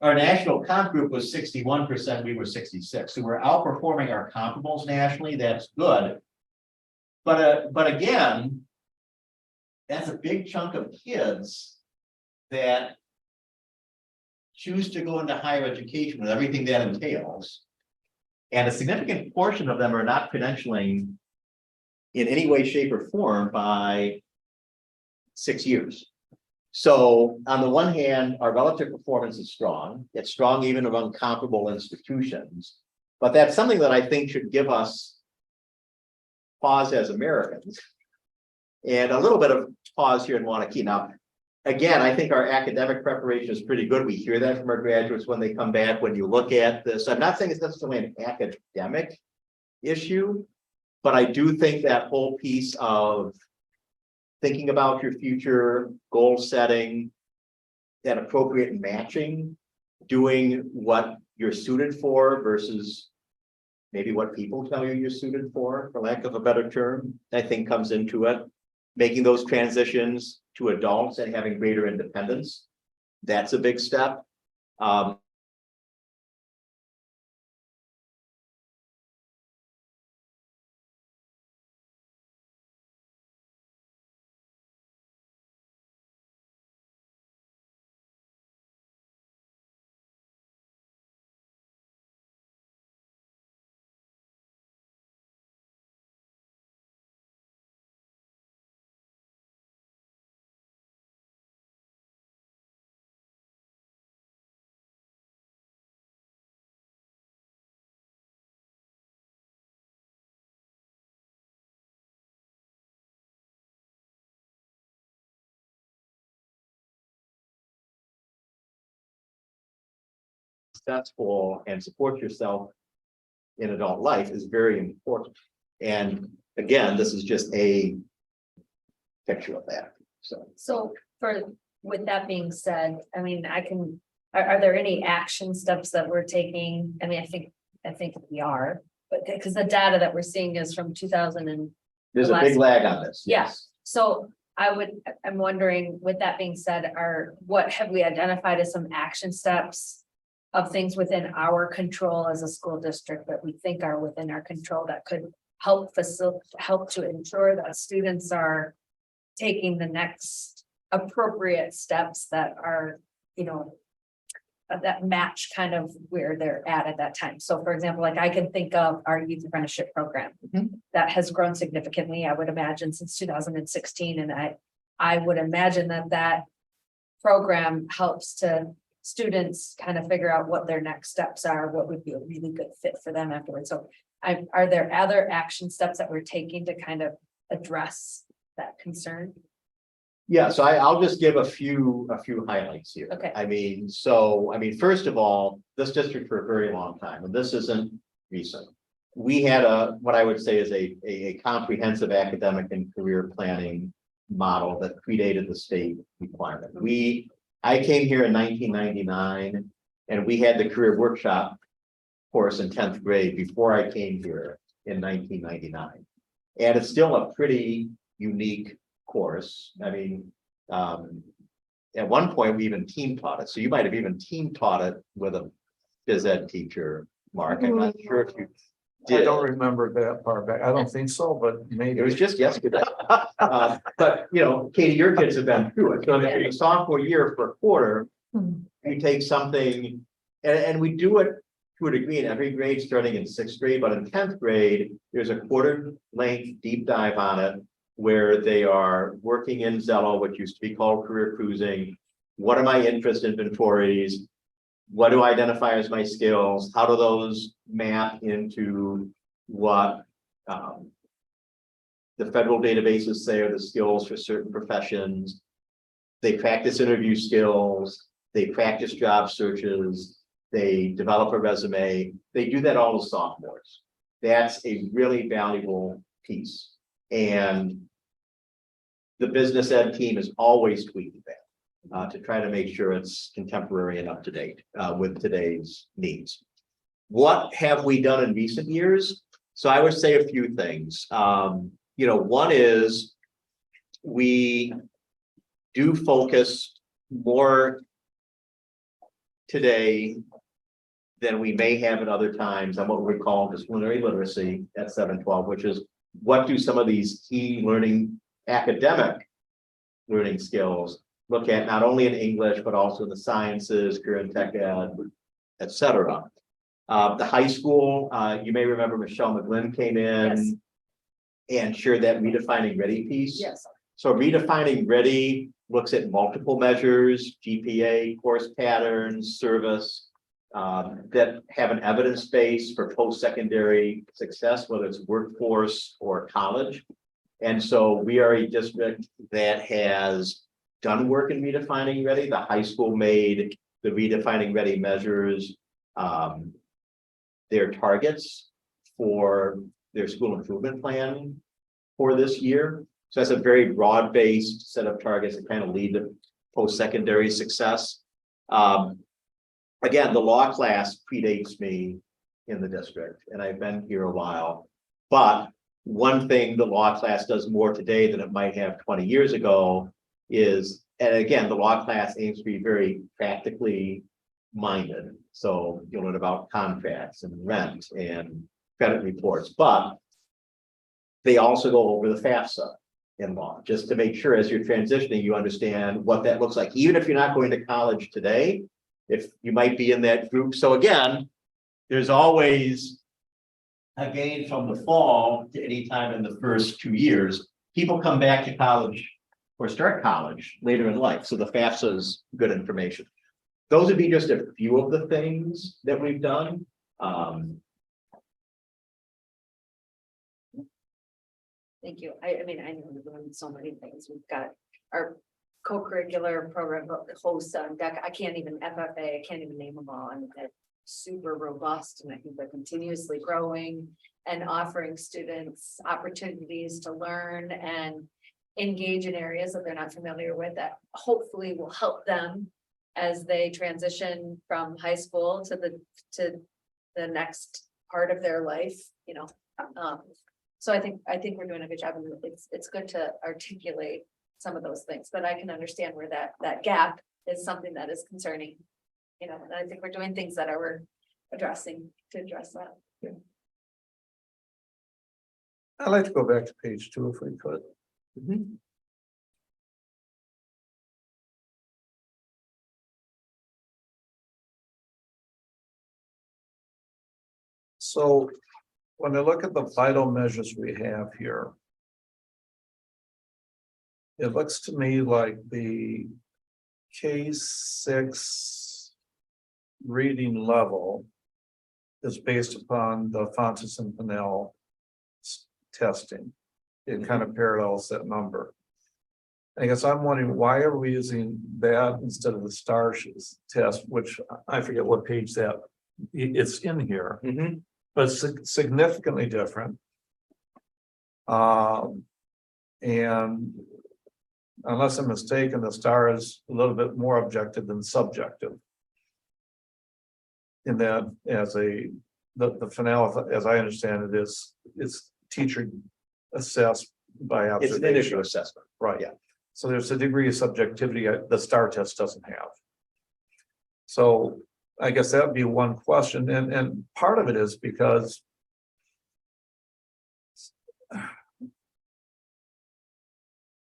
Our national comp group was 61%, we were 66%. So we're outperforming our comparables nationally. That's good. But again, that's a big chunk of kids that choose to go into higher education with everything that entails. And a significant portion of them are not credentialing in any way, shape, or form by 6 years. So on the one hand, our relative performance is strong. It's strong even among comparable institutions. But that's something that I think should give us pause as Americans. And a little bit of pause here in Waunakee. Now, again, I think our academic preparation is pretty good. We hear that from our graduates when they come back. When you look at this, I'm not saying it's necessarily an academic issue, but I do think that whole piece of thinking about your future, goal setting, and appropriate matching, doing what you're suited for versus maybe what people tell you you're suited for lack of a better term, I think comes into it. Making those transitions to adults and having greater independence. That's a big step. Successful and support yourself in adult life is very important. And again, this is just a picture of that. So with that being said, I mean, are there any action steps that we're taking? I mean, I think we are, but because the data that we're seeing is from 2000 and. There's a big lag on this. Yes. So I'm wondering, with that being said, what have we identified as some action steps of things within our control as a school district that we think are within our control that could help to ensure that students are taking the next appropriate steps that are, that match kind of where they're at that time. So for example, like I can think of our youth apprenticeship program that has grown significantly, I would imagine, since 2016. And I would imagine that program helps to students kind of figure out what their next steps are, what would be a really good fit for them afterwards. So are there other action steps that we're taking to kind of address that concern? Yeah, so I'll just give a few highlights here. Okay. First of all, this district for a very long time, and this isn't recent. We had what I would say is a comprehensive academic and career planning model that predated the state requirement. I came here in 1999, and we had the career workshop course in 10th grade before I came here in 1999. And it's still a pretty unique course. At one point we even team taught it. So you might have even team taught it with a phys ed teacher, Mark. I'm not sure if you I did. don't remember that far back. I don't think so, but maybe. It was just yesterday. But Katie, your kids have been through it. So in the sophomore year for a quarter, you take something, and we do it to a degree in every grade, starting in 6th grade, but in 10th grade, there's a quarter length deep dive on it where they are working in Zello, what used to be called career cruising. What are my interest inventories? What do I identify as my skills? How do those map into what the federal databases say are the skills for certain professions? They practice interview skills, they practice job searches, they develop a resume. They do that all as sophomores. That's a really valuable piece. And the business ed team is always tweaking that to try to make sure it's contemporary and up to date with today's needs. What have we done in recent years? So I would say a few things. One is we do focus more today than we may have at other times on what we call disciplinary literacy at 712, which is what do some of these key academic learning skills look at, not only in English, but also in the sciences, career and tech ed, et cetera. The high school, you may remember Michelle McGlynn came in and shared that redefining ready piece. Yes. So redefining ready looks at multiple measures, GPA, course patterns, service, that have an evidence base for post-secondary success, whether it's workforce or college. And so we are a district that has done work in redefining ready. The high school made the redefining ready measures their targets for their school improvement plan for this year. So that's a very broad-based set of targets that kind of lead to post-secondary success. Again, the law class predates me in the district, and I've been here a while. But one thing the law class does more today than it might have 20 years ago is, and again, the law class aims to be very practically minded. So you'll learn about contracts and rent and credit reports, but they also go over the FAFSA in law, just to make sure as you're transitioning, you understand what that looks like, even if you're not going to college today, if you might be in that group. So again, there's always a gain from the fall to any time in the first 2 years. People come back to college or start college later in life. So the FAFSA is good information. Those would be just a few of the things that we've done. Thank you. I mean, I know we're doing so many things. We've got our co-curricular program, hosts on deck. I can't even FFA, I can't even name them all. And it's super robust, and I think they're continuously growing and offering students opportunities to learn and engage in areas that they're not familiar with, that hopefully will help them as they transition from high school to the next part of their life, So I think we're doing a good job, and it's good to articulate some of those things, but I can understand where that gap is something that is concerning. And I think we're doing things that we're addressing to address that. I'd like to go back to page 2 if we could. So when I look at the vital measures we have here, it looks to me like the K-6 reading level is based upon the Fontes and Pinnell testing. It kind of parallels that number. I guess I'm wondering, why are we using that instead of the STAR test, which I forget what page that it's in here, but it's significantly different. And unless I'm mistaken, the STAR is a little bit more objective than subjective. In that, as the Pinnell, as I understand it, it's teacher assessed by It's observation. an initial assessment. Right. Yeah. So there's a degree of subjectivity the STAR test doesn't have. So I guess that would be one question, and part of it is because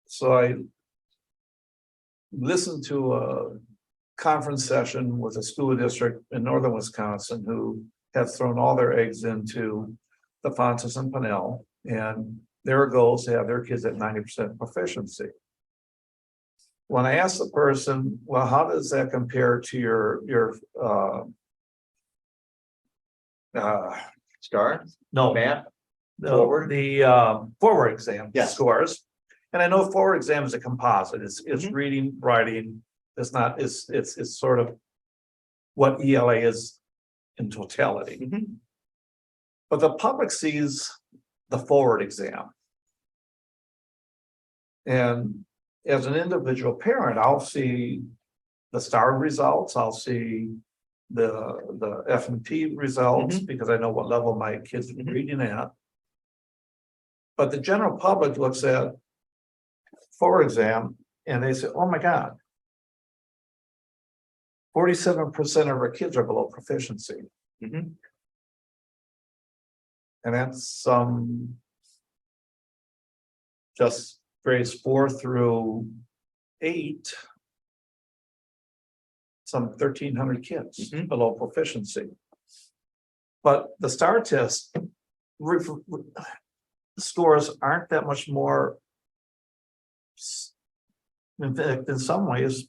so I listened to a conference session with a school district in northern Wisconsin who have thrown all their eggs into the Fontes and Pinnell, and their goal is to have their kids at 90% proficiency. When I asked the person, well, how does that compare to your STAR, no, math, forward, the forward exam Yes. scores. And I know forward exam is a composite, it's Mhm. reading, writing, it's not, it's sort of what ELA is in totality. Mhm. But the public sees the forward exam. And as an individual parent, I'll see the STAR results, I'll see the F&P results, because I know what level my kids are reading at. But the general public looks at forward exam and they say, oh my God, 47% of our kids are below proficiency. Mhm. And that's just grades 4 through 8. Some 1,300 kids Mhm. below proficiency. But the STAR test scores aren't that much more. In fact, in some ways,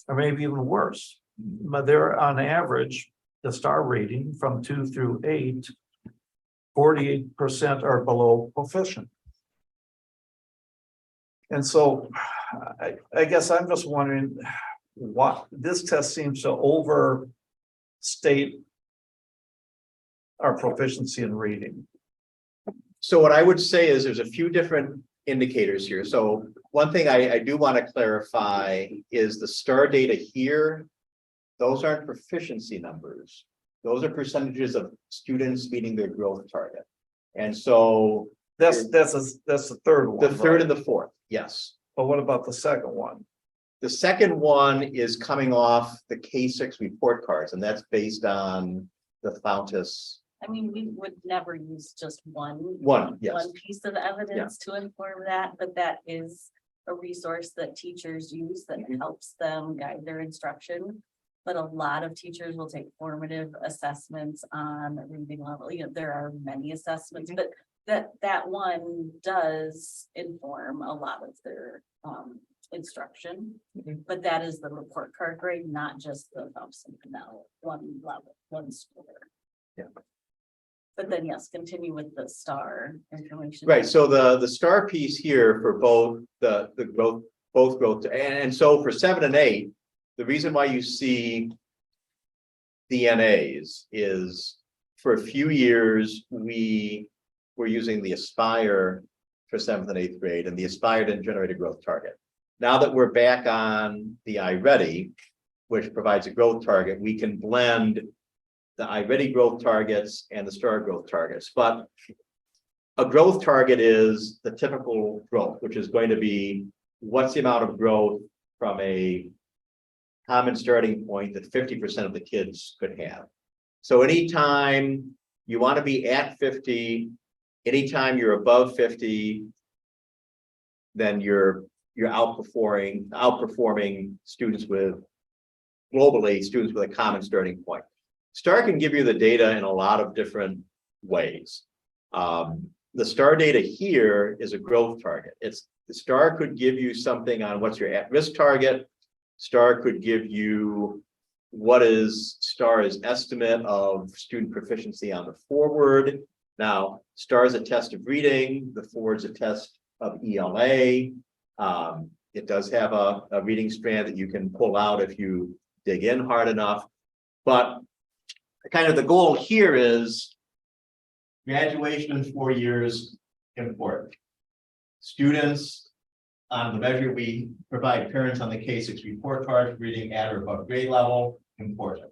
or maybe even worse. But they're on average, the STAR rating from 2 through 8, 48% are below proficient. And so I guess I'm just wondering what this test seems to overstate our proficiency in reading. So what I would say is there's a few different indicators here. So one thing I do want to clarify is the STAR data here. Those aren't proficiency numbers. Those are percentages of students meeting their growth target. And so That's the third one. the third right? and the fourth, yes. But what about the second one? The second one is coming off the K-6 report cards, and that's based on the Fontes. I mean, we would never use just one Yes. piece of evidence to inform that, but that is a resource that teachers use that Mhm. helps them guide their instruction. But a lot of teachers will take formative assessments on reading level. You know, there are many assessments, but that one does inform a lot of their instruction. Mhm. But that is the report card grade, not just the Thompson Canal one level, one score. Yeah. But then, yes, continue with the STAR information. Right, so the STAR piece here for both the growth, both growth, and so for 7 and 8, the reason why you see DNAs is for a few years, we were using the Aspire for 7th and 8th grade, and the Aspire didn't generate a growth target. Now that we're back on the iReady, which provides a growth target, we can blend the iReady growth targets and the STAR growth targets. But a growth target is the typical growth, which is going to be what's the amount of growth from a common starting point that 50% of the kids could have. So anytime you want to be at 50 Anytime you're above 50, then you're outperforming students with globally, students with a common starting point. STAR can give you the data in a lot of different ways. The STAR data here is a growth target. The STAR could give you something on what's your at-risk target. STAR could give you what is STAR's estimate of student proficiency on the forward. Now, STAR is a test of reading. The forward is a test of ELA. It does have a reading strand that you can pull out if you dig in hard enough. But kind of the goal here is graduation in 4 years, important. Students on the measure we provide parents on the K-6 report card reading at or above grade level, important.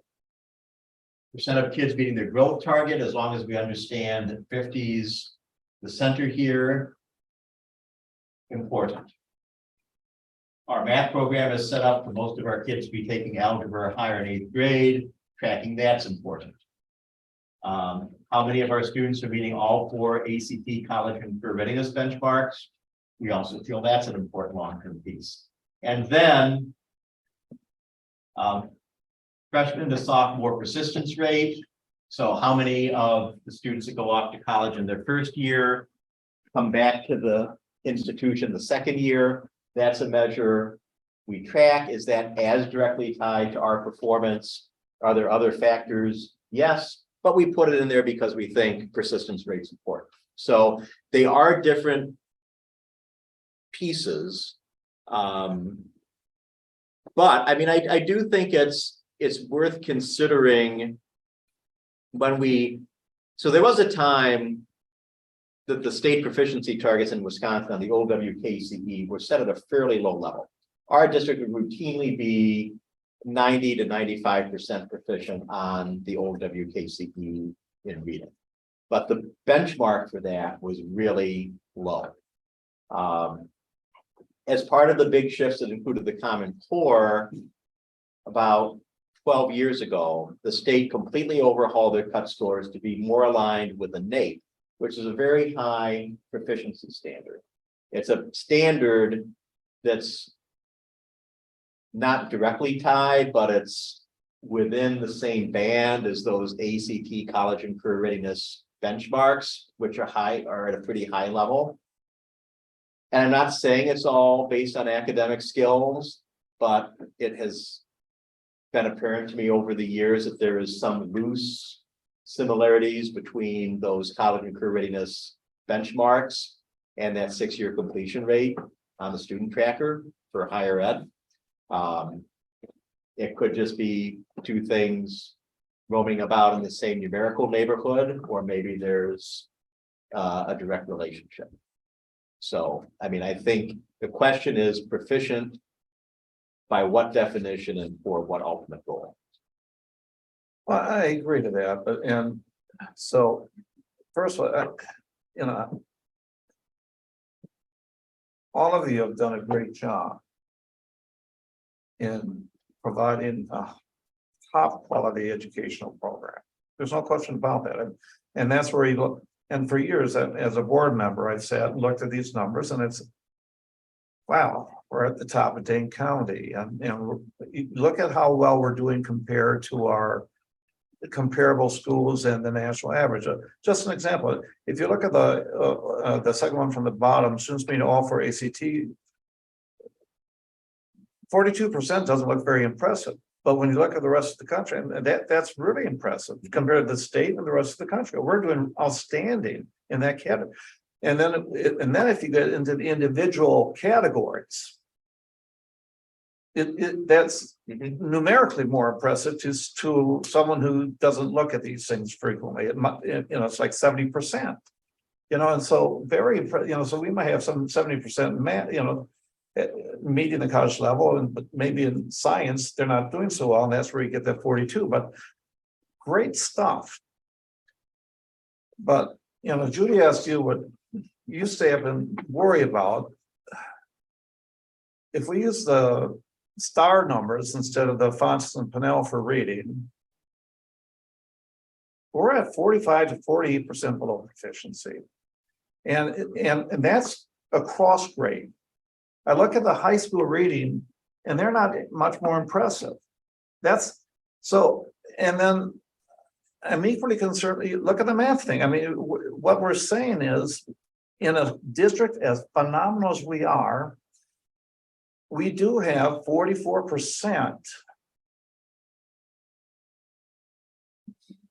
Percent of kids meeting their growth target, as long as we understand that 50s, the center here, important. Our math program is set up for most of our kids to be taking algebra higher in 8th grade. Tracking that's important. How many of our students are meeting all 4 ACT college and career readiness benchmarks? We also feel that's an important long-term piece. And then freshman to sophomore persistence rate. So how many of the students that go off to college in their first year come back to the institution the second year? That's a measure we track. Is that as directly tied to our performance? Are there other factors? Yes, but we put it in there because we think persistence rate is important. So they are different pieces. But I mean, I do think it's worth considering when so there was a time that the state proficiency targets in Wisconsin on the old WKCE were set at a fairly low level. Our district would routinely be 90 to 95% proficient on the old WKCE in reading. But the benchmark for that was really low. As part of the big shifts that included the Common Core, about 12 years ago, the state completely overhauled their cut scores to be more aligned with the NAEP, which is a very high proficiency standard. It's a standard that's not directly tied, but it's within the same band as those ACT college and career readiness benchmarks, which are at a pretty high level. And I'm not saying it's all based on academic skills, but it has been apparent to me over the years that there is some loose similarities between those college and career readiness benchmarks and that 6-year completion rate on the student tracker for higher ed. It could just be two things roaming about in the same numerical neighborhood, or maybe there's a direct relationship. So, I mean, I think the question is proficient by what definition and for what ultimate goal? Well, I agree to that, but and so first of all, you know, all of you have done a great job in providing a top quality educational program. There's no question about that. And that's where you look. And for years, as a board member, I sat and looked at these numbers, and it's, wow, we're at the top of Dane County. And you look at how well we're doing compared to our comparable schools and the national average. Just an example, if you look at the second one from the bottom, students meeting all for ACT, 42% doesn't look very impressive. But when you look at the rest of the country, and that's really impressive compared to the state and the rest of the country. We're doing outstanding in that category. And then if you get into the individual categories, that's numerically more impressive to someone who doesn't look at these things frequently. It's like 70%. And so very impressive. So we might have some 70% math, meeting the college level, but maybe in science they're not doing so well, and that's where you get that 42. But great stuff. But Judy asked you what you stay up and worry about. If we use the STAR numbers instead of the Fonts and Pinnell for reading, we're at 45 to 48% below proficiency. And that's across grade. I look at the high school reading and they're not much more impressive. That's so, and then I'm equally concerned, you look at the math thing. I mean, what we're saying is in a district as phenomenal as we are, we do have 44%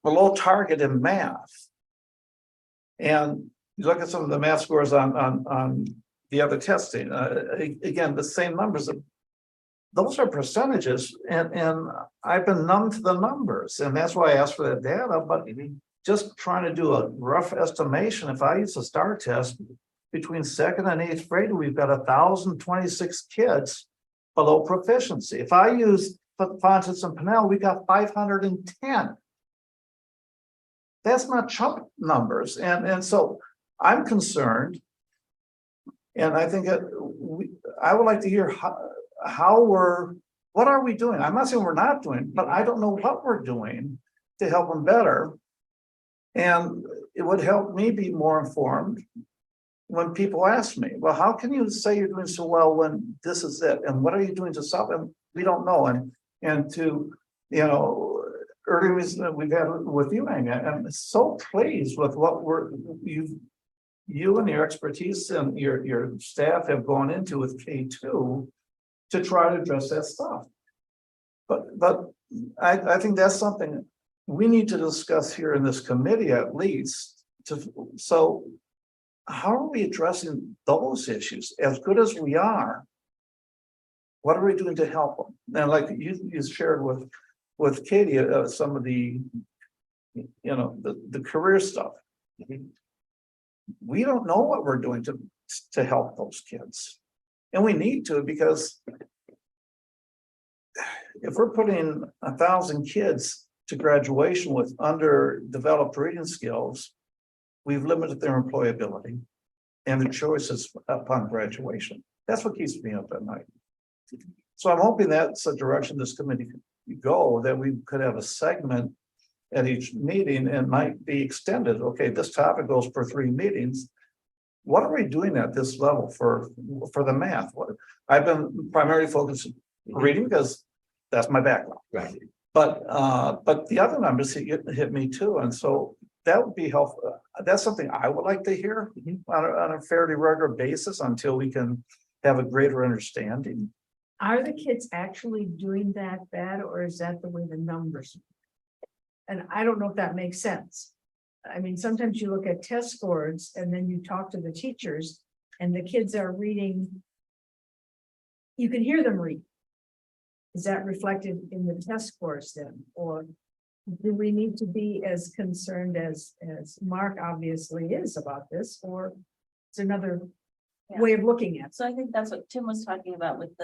below target in math. And you look at some of the math scores on the other testing, again, the same numbers. Those are percentages, and I've been numb to the numbers, and that's why I asked for that data, but just trying to do a rough estimation, if I use a STAR test, between 2nd and 8th grade, we've got 1,026 kids below proficiency. If I use Fontes and Pennell, we got 510. That's not chump numbers, and so I'm concerned. And I think that I would like to hear what are we doing? I'm not saying we're not doing, but I don't know what we're doing to help them better. And it would help me be more informed when people ask me, well, how can you say you're doing so well when this is it? And what are you doing to solve it? We don't know. And to, earlier we've had with you, Amy, I'm so pleased with what you and your expertise and your staff have gone into with K2 to try to address that stuff. But I think that's something we need to discuss here in this committee at least. So how are we addressing those issues? As good as we are, what are we doing to help them? And like you shared with Katie, some of the career stuff. We don't know what we're doing to help those kids. And we need to, because if we're putting 1,000 kids to graduation with underdeveloped reading skills, we've limited their employability and their choices upon graduation. That's what keeps me up at night. So I'm hoping that's the direction this committee could go, that we could have a segment at each meeting and might be extended. Okay, this topic goes for 3 meetings. What are we doing at this level for the math? I've been primarily focused on reading because that's my background. Right. But the other numbers hit me too, and so that would be helpful. That's something I would like to hear on a fairly regular basis until we can have a greater understanding. Are the kids actually doing that bad, or is that the way the numbers? And I don't know if that makes sense. I mean, sometimes you look at test scores and then you talk to the teachers and the kids are reading. You can hear them read. Is that reflected in the test scores then? Or do we need to be as concerned as Mark obviously is about this, or it's another way of looking at it? So I think that's what Tim was talking about with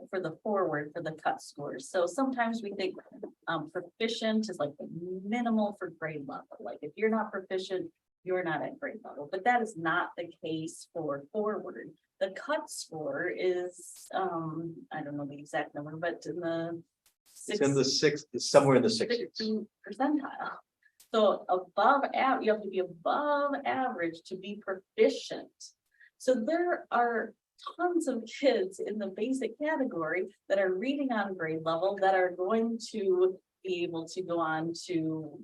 for the cut scores. So sometimes we think proficient is like the minimal for grade level. Like if you're not proficient, you're not at grade level, but that is not the case for forward. The cut score is, I don't know the exact number, but in the It's in the 6th, somewhere in the 60s. 60th percentile. So above average, you have to be above average to be proficient. So there are tons of kids in the basic category that are reading on grade level that are going to be able to go on to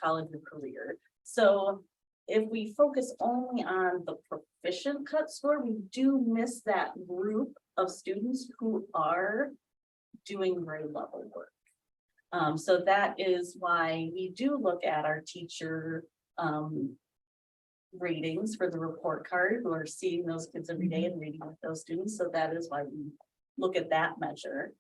college or career. So if we focus only on the proficient cut score, we do miss that group of students who are doing grade level work. So that is why we do look at our teacher ratings for the report card. We're seeing those kids every day and reading with those students. So that is why we look at that measure.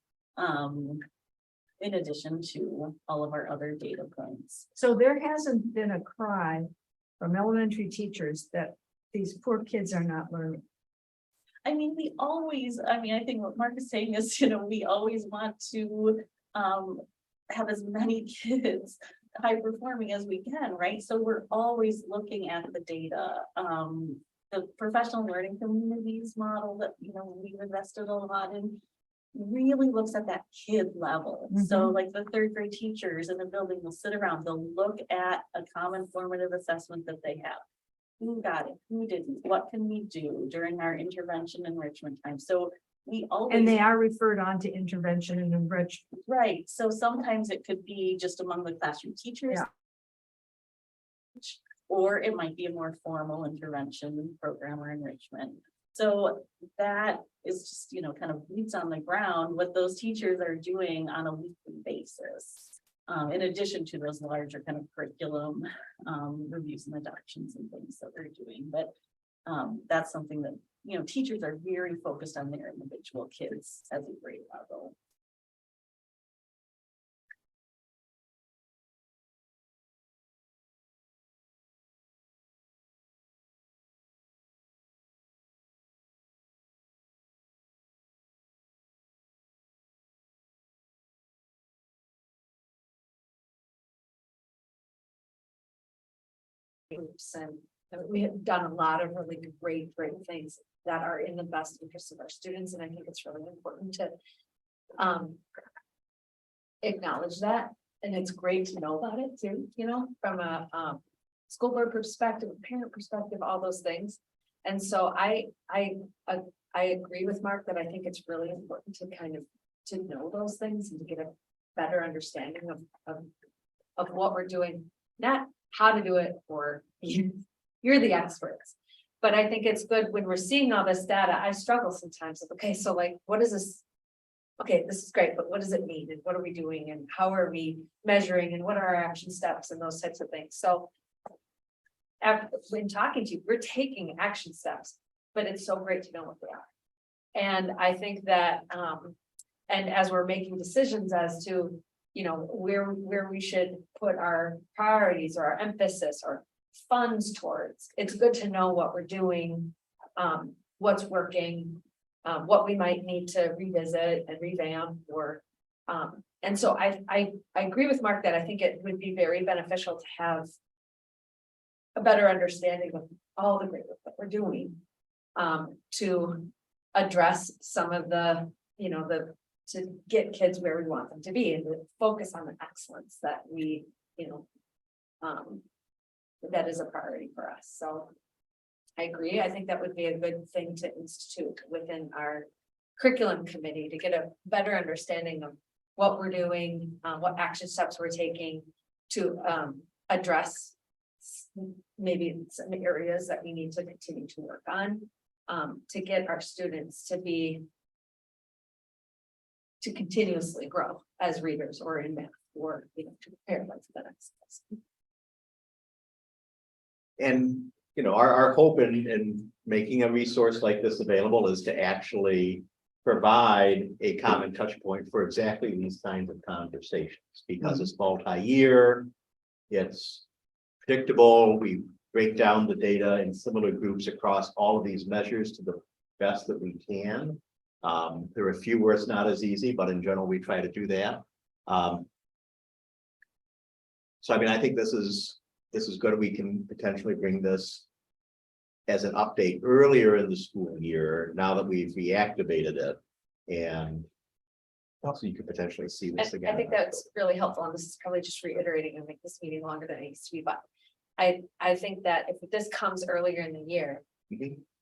In addition to all of our other data points. So there hasn't been a cry from elementary teachers that these poor kids are not learning. I mean, I think what Mark is saying is, we always want to have as many kids high performing as we can, right? So we're always looking at the data. The professional learning communities model that, we've invested a lot in really looks at that kid level. So like the 3rd grade teachers in the building will sit around, they'll look at a common formative assessment that they have. who got it, who didn't, what can we do during our intervention enrichment time? So we always. And they are referred on to intervention and enrichment. Right, so sometimes it could be just among the classroom teachers. Yeah. Or it might be a more formal intervention program or enrichment. So that is just, kind of boots on the ground, what those teachers are doing on a weekly basis. In addition to those larger kind of curriculum, reviews and adoptions and things that they're doing, but that's something that, teachers are very focused on their individual kids at the grade level. Groups and we have done a lot of really great things that are in the best interest of our students, and I think it's really important to acknowledge that, and it's great to know about it too, from a school board perspective, parent perspective, all those things. And so I agree with Mark that I think it's really important to kind of to know those things and to get a better understanding of what we're doing, not how to do it, or you're the experts. But I think it's good when we're seeing all this data. I struggle sometimes with, okay, so like, what is this? Okay, this is great, but what does it mean? And what are we doing? And how are we measuring? And what are our action steps and those types of things? So when talking to you, we're taking action steps, but it's so great to know what they are. And I think that, and as we're making decisions as to, where we should put our priorities or our emphasis or funds towards, it's good to know what we're doing, what's working, what we might need to revisit and revamp, or and so I agree with Mark that I think it would be very beneficial to have a better understanding of all the great work that we're doing, to address some of the, to get kids where we want them to be and to focus on the excellence that we, that is a priority for us. So I agree. I think that would be a good thing to institute within our curriculum committee to get a better understanding of what we're doing, what action steps we're taking to address maybe some areas that we need to continue to work on, to get our students to continuously grow as readers or in math, or to prepare them for the next lesson. And, our hope in making a resource like this available is to actually provide a common touch point for exactly these kinds of conversations, because it's multi-year, it's predictable, we break down the data in similar groups across all of these measures to the best that we can. There are a few where it's not as easy, but in general, we try to do that. So, I think this is good. We can potentially bring this as an update earlier in the school year, now that we've reactivated it. And also you could potentially see this again. I think that's really helpful, and this is probably just reiterating and make this meeting longer than it needs to be, but I think that if this comes earlier in the year,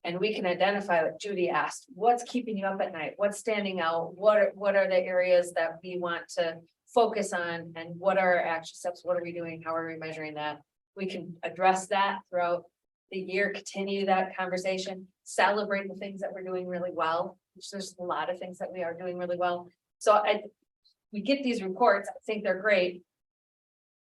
and we can identify, like Judy asked, what's keeping you up at night? What's standing out? What are the areas that we want to focus on? And what are our action steps? What are we doing? How are we measuring that? We can address that throughout the year, continue that conversation, celebrate the things that we're doing really well, which there's a lot of things that we are doing really well. So we get these reports. I think they're great.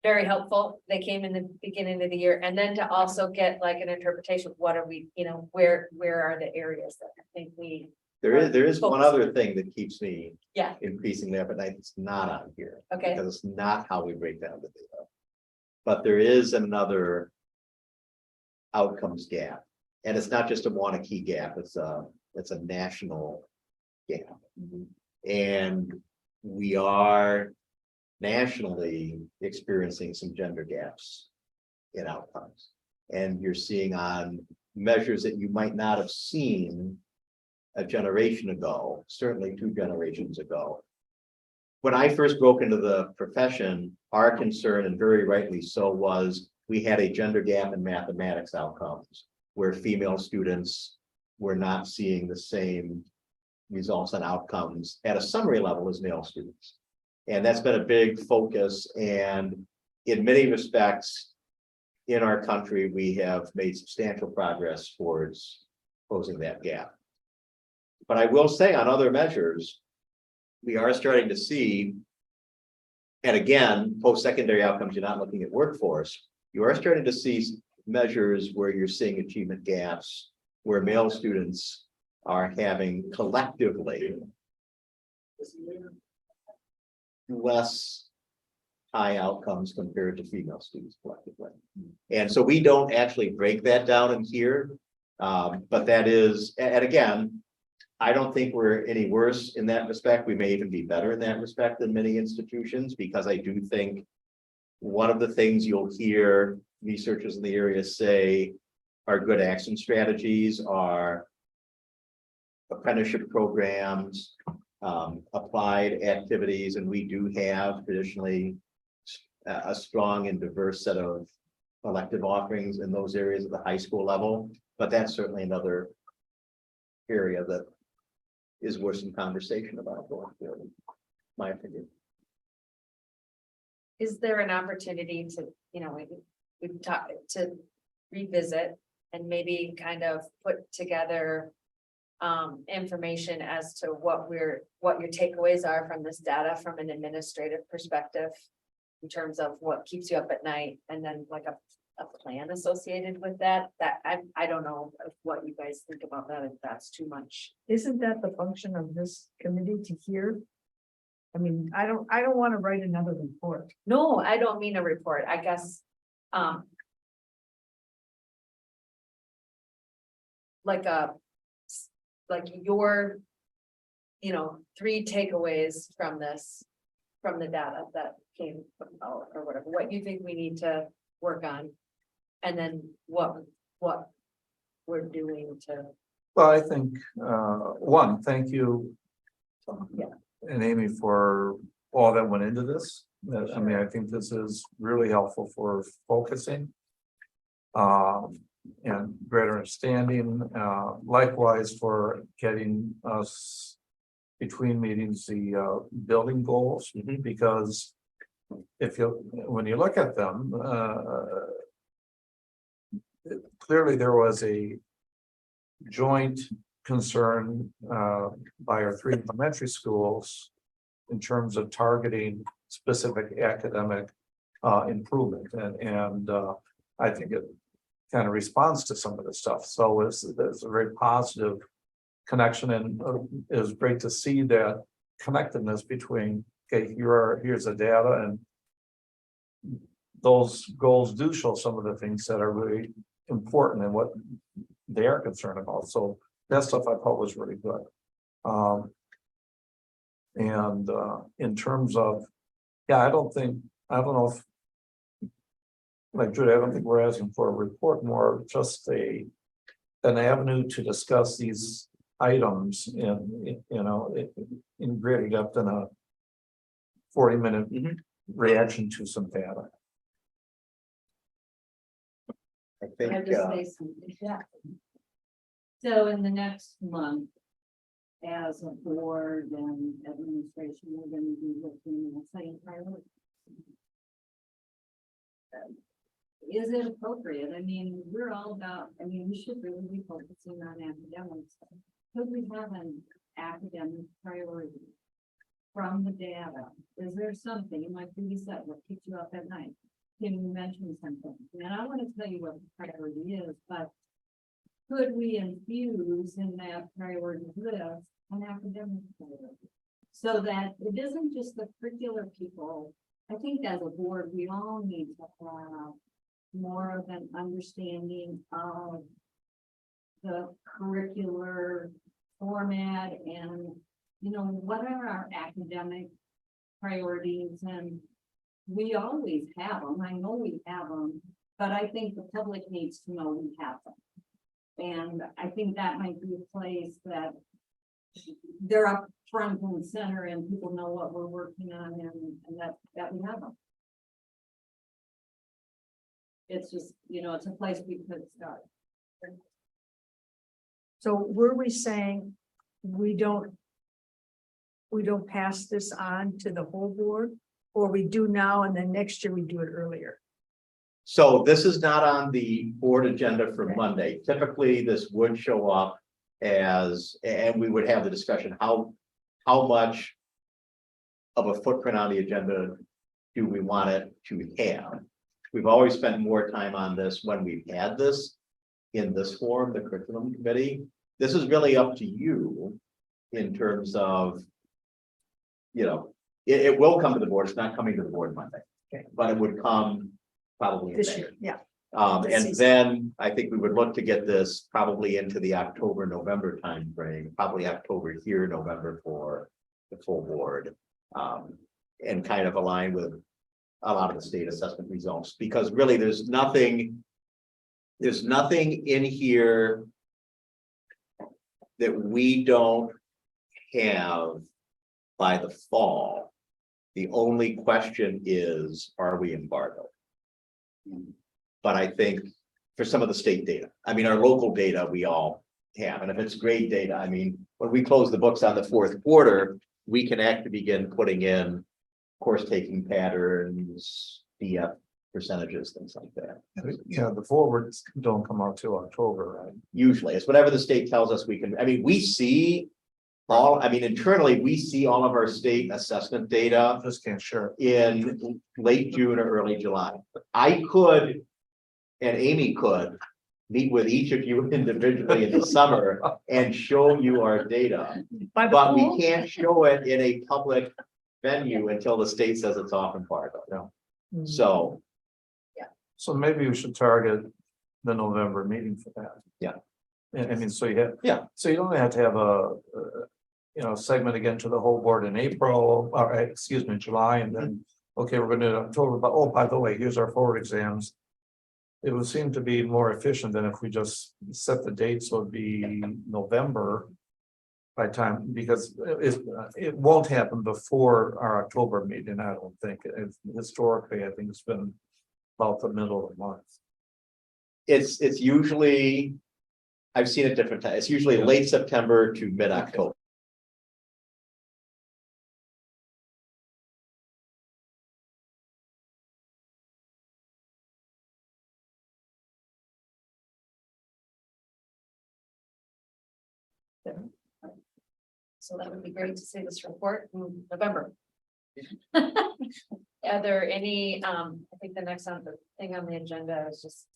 Very helpful. They came in the beginning of the year, and then to also get like an interpretation of what are we, where are the areas that I think we. There is one other thing that keeps me increasingly up at night. It's not on here. Okay. Because it's not how we break down the data. But there is another outcomes gap, and it's not just a Waunakee gap. It's a national gap, and we are nationally experiencing some gender gaps in outcomes. And you're seeing on measures that you might not have seen a generation ago, certainly 2 generations ago. When I first broke into the profession, our concern, and very rightly so, was we had a gender gap in mathematics outcomes where female students were not seeing the same results and outcomes at a summary level as male students. And that's been a big focus, and in many respects, in our country, we have made substantial progress towards closing that gap. But I will say on other measures, we are starting to see, and again, post-secondary outcomes, you're not looking at workforce, you are starting to see measures where you're seeing achievement gaps, where male students are having collectively less high outcomes compared to female students collectively. And so we don't actually break that down in here. But that is, and again, I don't think we're any worse in that respect. We may even be better in that respect than many institutions, because I do think one of the things you'll hear researchers in the area say are good action strategies are apprenticeship programs, applied activities, and we do have traditionally a strong and diverse set of elective offerings in those areas at the high school level, but that's certainly another area that is worth some conversation about going forward, my opinion. Is there an opportunity to, we've talked to revisit and maybe kind of put together information as to what your takeaways are from this data from an administrative perspective in terms of what keeps you up at night, and then like a plan associated with that I don't know what you guys think about that, if that's too much. Isn't that the function of this committee to hear? I mean, I don't want to write another report. No, I don't mean a report, I guess. Like your, 3 takeaways from this, from the data that came out or whatever, what you think we need to work on. And then what we're doing to. Well, I think, one, thank you. Yeah. And Amy for all that went into this. I mean, I think this is really helpful for focusing. And greater understanding, likewise for getting us between meetings, the building goals, because when you look at them, clearly there was a joint concern by our 3 elementary schools in terms of targeting specific academic improvement, and I think it kind of responds to some of the stuff. So it's a very positive connection, and it was great to see that connectedness between, okay, here's the data, and those goals do show some of the things that are really important and what they are concerned about. So that stuff I thought was really good. And in terms of, I don't know if, like Judy, I don't think we're asking for a report, more just an avenue to discuss these items in greater depth than a 40-minute reaction to some data. I think, I just say something. Yeah. So in the next month, as a board and administration, we're going to be looking at same priorities. Is it appropriate? I mean, we're all about, we should really be focusing on academics. Could we have an academic priority from the data? Is there something, like you said, what keeps you up at night? Can you mention something? And I want to tell you what the priority is, but could we infuse in that priority list an academic priority? So that it isn't just the curricular people. I think as a board, we all need to have more of an understanding of the curricular format and, what are our academic priorities, and we always have them. I know we have them, but I think the public needs to know we have them. And I think that might be a place that they're up front and center and people know what we're working on, and that we have them. it's just, it's a place we could start. So were we saying we don't pass this on to the whole board? Or we do now and then next year we do it earlier? So this is not on the board agenda for Monday. Typically, this would show up as, and we would have the discussion, how much of a footprint on the agenda do we want it to have? We've always spent more time on this when we've had this in this form, the curriculum committee. This is really up to you in terms of, it will come to the board. It's not coming to the board Monday. Okay. But it would come probably in This May. year, yeah. This And season. then I think we would look to get this probably into the October, November timeframe, probably October here, November for the full board. And kind of align with a lot of the state assessment results, because really there's nothing in here that we don't have by the fall. The only question is, are we embargoed? But I think for some of the state data, I mean, our local data, we all have, and if it's grade data, I mean, when we close the books on the fourth quarter, we can actually begin putting in course taking patterns, DF percentages, things like that. Yeah, the forwards don't come out till October, right? Usually, it's whatever the state tells us we can, I mean, we see internally, we see all of our state assessment data Just can't share. in late June or early July. I could, and Amy could, meet with each of you individually in the summer and show you our data. By the But we pool? can't show it in a public venue until the state says it's off embargo. Mm. So, So maybe we should target the November meeting for that. Yeah. I mean, so you have. Yeah. So you don't have to have a segment again to the whole board in April, or excuse me, July, and then, okay, we're gonna do it in October, but oh, by the way, here's our forward exams. It would seem to be more efficient than if we just set the date, so it'd be November. By time, because it won't happen before our October meeting, I don't think. Historically, I think it's been about the middle of the month. it's usually, I've seen it different times. It's usually late September to mid-October. So that would be great to see this report in November. Are there any, I think the next thing on the agenda is just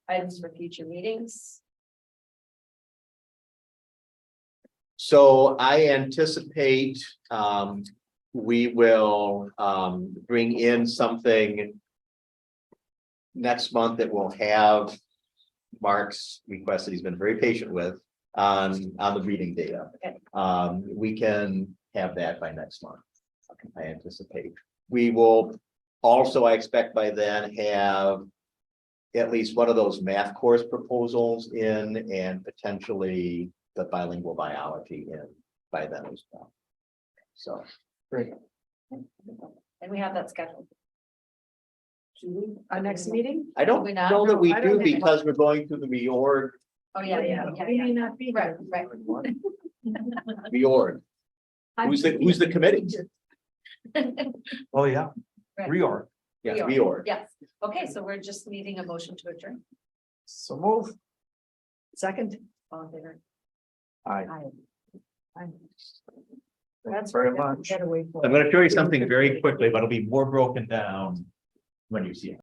items for future meetings. So I anticipate, we will, bring in something next month that will have Mark's request that he's been very patient with on the reading data. Okay. We can have that by next month. I anticipate. We will also, I expect by then, have at least one of those math course proposals in, and potentially the bilingual biology in by then as well. So, Great. And we have that scheduled. Our next meeting? I don't We not? know that we No, I don't do, think- because we're going through the reorg, Oh, yeah, We may not be. Right, there. right. reorg. Who's the committee? Oh, yeah, Right. reorg. Yeah, Reorg. reorg. Yes, okay, so we're just needing a motion to adjourn. So move. Second. All in favor? Aye. I'm- Thanks very much. Get away for I'm going to show you something very quickly, but it'll be more broken down when you see it.